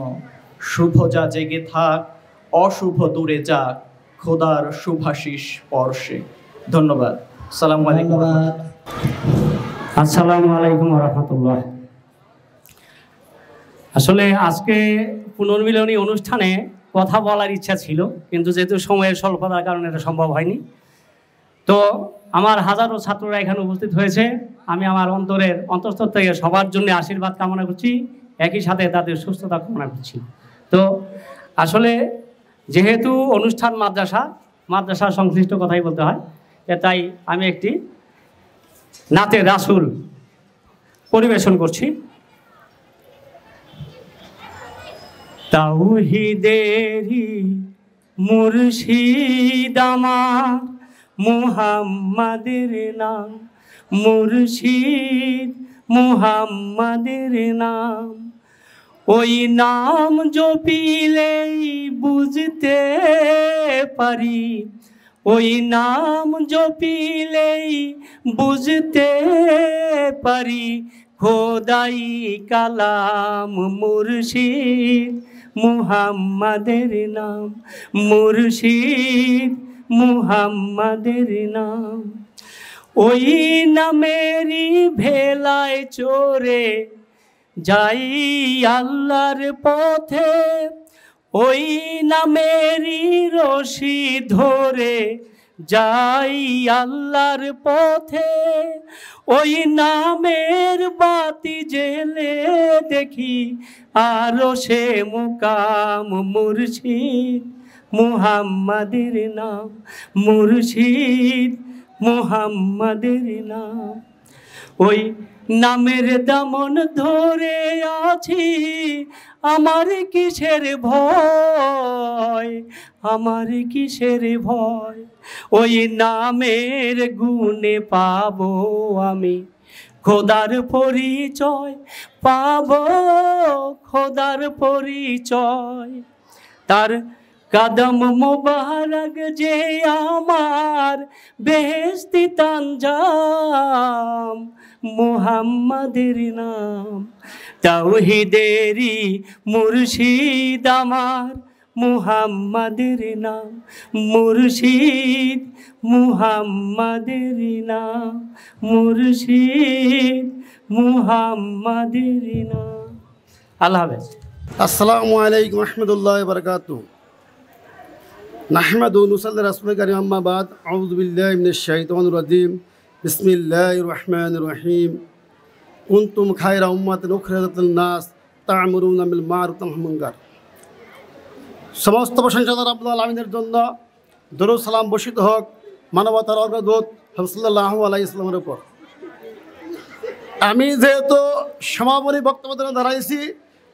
Speaker 1: শুভ যা জেগে থাক, অশুভ দূরে যাক, খোদার শুভাশিস স্পর্শে। ধন্যবাদ। আসসালামু আলাইকুম।
Speaker 22: আসসালামু আলাইকুম রহমতুল্লাহ। আসলে আজকে পুনর্মিলনী অনুষ্ঠানে কথা বলার ইচ্ছা ছিল, কিন্তু যেহেতু সময়ের স্বল্পতার কারণে এটা সম্ভব হয়নি। তো আমার হাজারো ছাত্ররা এখানে উপস্থিত হয়েছে, আমি আমার অন্তঃস্থল থেকে সবার জন্য আশীর্বাদ কামনা করছি, একই সাথে তাদের সুস্থতা কামনা করছি। তো আসলে যেহেতু অনুষ্ঠান মাদ্রাসা সংশ্লিষ্ট কথাই বলতে হয়, তাই আমি একটি নাতে রাসূল পরিবেশন করছি। তাওহীদেরি মুর্শিদ আমার, মুহাম্মাদের নাম মুর্শিদ, মুহাম্মাদের নাম। ওই নাম জপিলেই বুঝতে পারি, ওই নাম জপিলেই বুঝতে পারি। খোদাই কালাম মুর্শিদ, মুহাম্মাদের নাম মুর্শিদ, মুহাম্মাদের নাম। ওই নামেরই ভেলায় চড়ে যাই আল্লাহর পথে, ওই নামেরই রশি ধরে যাই আল্লাহর পথে, ওই নামের বাতি জেলে দেখি আরো সে মুকাম মুর্শিদ মুহাম্মাদের নাম, মুর্শিদ মুহাম্মাদের নাম। ওই নামের দামন ধরে আছি, আমার কিসের ভয়, আমার কিসের ভয়। ওই নামের গুণে পাবো আমি খোদার পরিচয়, পাবো খোদার পরিচয়। তার কদম মুবারক যে আমার বেহেশতি তানজাম, মুহাম্মাদের নাম। তাওহীদেরই মুর্শিদ আমার মুহাম্মাদের নাম, মুর্শিদ মুহাম্মাদের নাম, মুর্শিদ মুহাম্মাদের নাম। আল্লাহ হাফেজ।
Speaker 6: আসসালামু আলাইকুম রহমতুল্লাহ বারাকাতুহু। নাহমাদু নুসাল্লি রাসূলিল কারীম আম্মা বাদ। আউযু বিল্লাহি মিনাশ শাইতানির রাজীম। বিসমিল্লাহির রহমানির রহিম। কুনতুম খায়রা উম্মাতিন উখরিজাত লিন-নাস তা'মুরুনা বিল মা'রুফ ওয়া তানহাউনা আনিল মুনকার। সমস্ত প্রশংসা রাব্বুল আলামিনের জন্য। দরুদ সালাম বর্ষিত হোক মানবতার অগ্রদূত সাল্লাল্লাহু আলাইহি ওয়াসাল্লামের উপর। আমি যেহেতু সমাপনী বক্তব্য দাঁড়াইছি,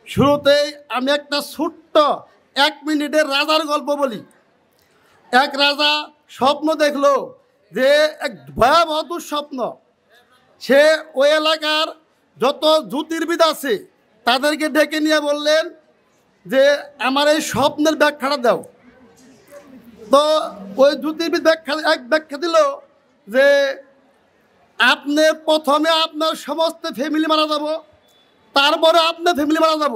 Speaker 6: শুরুতেই আমি একটা ছোট্ট 1 মিনিটের রাজার গল্প বলি। এক রাজা স্বপ্ন দেখলো যে এক ভয়াবহ দুঃস্বপ্ন। সে ওই এলাকার যত জ্যোতির্বিদ আছে তাদেরকে ডেকে নিয়ে বললেন যে আমার এই স্বপ্নের ব্যাখ্যাটা দাও। তো ওই জ্যোতির্বিদ ব্যাখ্যা দিল যে আপনি প্রথমে আপনার সমস্ত ফ্যামিলি মারা যাব, তারপরে আপনার ফ্যামিলি মারা যাব,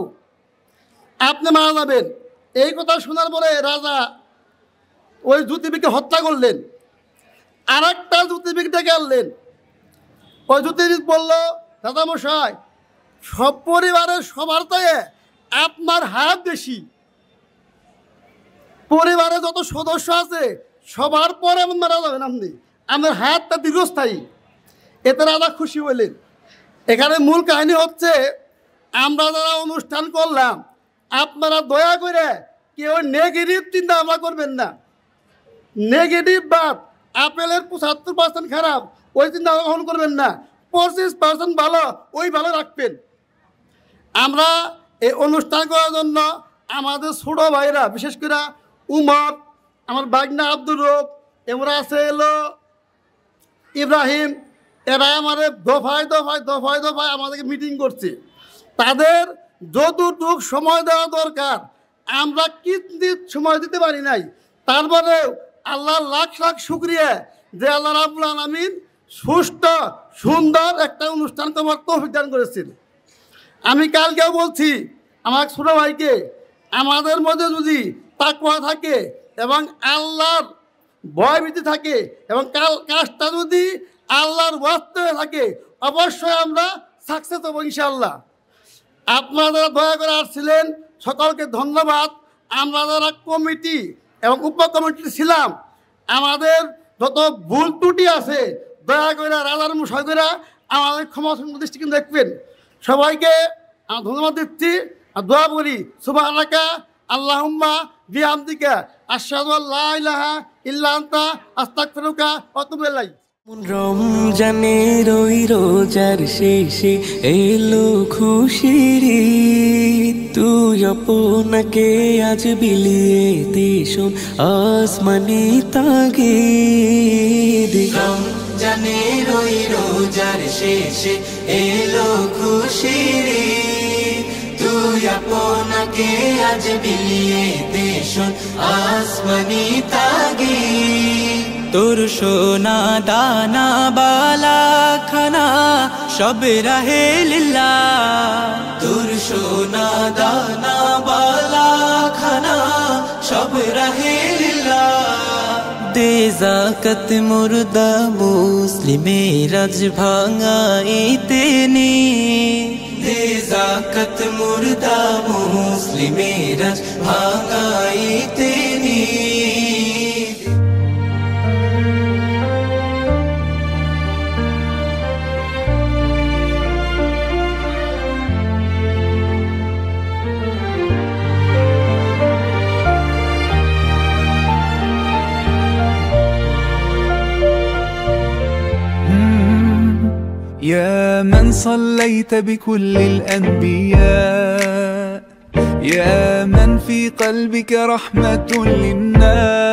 Speaker 6: আপনি মারা যাবেন। এই কথা শোনার পরে রাজা ওই জ্যোতির্বিদকে হত্যা করলেন। আর একটা জ্যোতির্বিদ ডেকে আনলেন। ওই জ্যোতির্বিদ বলল, রাজামশাই, সব পরিবারের সবার থেকে আপনার হায়াত বেশি, পরিবারে যত সদস্য আছে সবার পরে এমন মারা যাবেন আপনি, আপনার হায়াতটা দীর্ঘস্থায়ী। এতে রাজা খুশি হইলেন। এখানে মূল কাহিনী হচ্ছে, আমরা যারা অনুষ্ঠান করলাম আপনারা দয়া করে কেউ নেগেটিভ চিন্তা ভাবনা করবেন না। নেগেটিভ ভাব, আপেলের 75% খারাপ ওই চিন্তা গ্রহণ করবেন না, 25% ভালো ওই ভালো রাখবেন। আমরা এই অনুষ্ঠান করার জন্য আমাদের ছোট ভাইরা, বিশেষ করে উমর, আমার বাগনা আব্দুর রব, এমরা আছে এলো ইব্রাহিম, এরা আমাদের দফায় দফায় দফায় দফায় আমাদেরকে মিটিং করছে। তাদের যতটুকু সময় দেওয়া দরকার আমরা কিঞ্চিত সময় দিতে পারি নাই। তারপরে আল্লাহর লাখ লাখ শুকরিয়া যে আল্লাহ রাব্বুল আলামিন সুষ্ঠু সুন্দর একটা অনুষ্ঠান করার তৌফিক দান করেছেন। আমি কালকেও বলছি আমার ছোট ভাইকে, আমাদের মধ্যে যদি তাকওয়া থাকে এবং আল্লাহর ভয়ভীতি থাকে এবং কাজটা যদি আল্লাহর বাস্তবে থাকে, অবশ্যই আমরা সাকসেস হব ইনশাআল্লাহ। আপনারা দয়া করে আসছিলেন, সকলকে ধন্যবাদ। আমরা যারা কমিটি এবং উপকমিটি ছিলাম, আমাদের যত ভুল ত্রুটি আছে দয়া করে রাজার মশাই করে আমাদের ক্ষমা দৃষ্টিকে দেখবেন। সবাইকে ধন্যবাদ দিচ্ছি আর দোয়া করি, সুবহানাকা আল্লাহুম্মা বিহামদিকা আশহাদু আল্লা ইলাহা ইল্লা আনতা আস্তাগফিরুকা ওয়া আতুবু ইলাইক।
Speaker 7: রমজানের ওই রোজার শেষে এলো খুশির ঈদ, তুই আপনাকে আজ বিলিয়ে দে শোন আসমানি তাগিদ। রমজানের ওই রোজার শেষে এলো খুশির ঈদ, তুই আপনাকে আজ বিলিয়ে দে শোন আসমানি তাগিদ। তোর সোনা দানা বালা খানা সব রাহে লিল্লাহ, তোর সোনা দানা বালা খানা সব রাহে লিল্লাহ। দে যাকাত মুর্দা মুসলিমের রাজ ভাঙাইতে নি দে যাকাত মুর্দা মুসলিমের রাজ ভাঙাইতে নি
Speaker 3: يا من صليت بكل الأنبياء يا من في قلبك رحمة للناس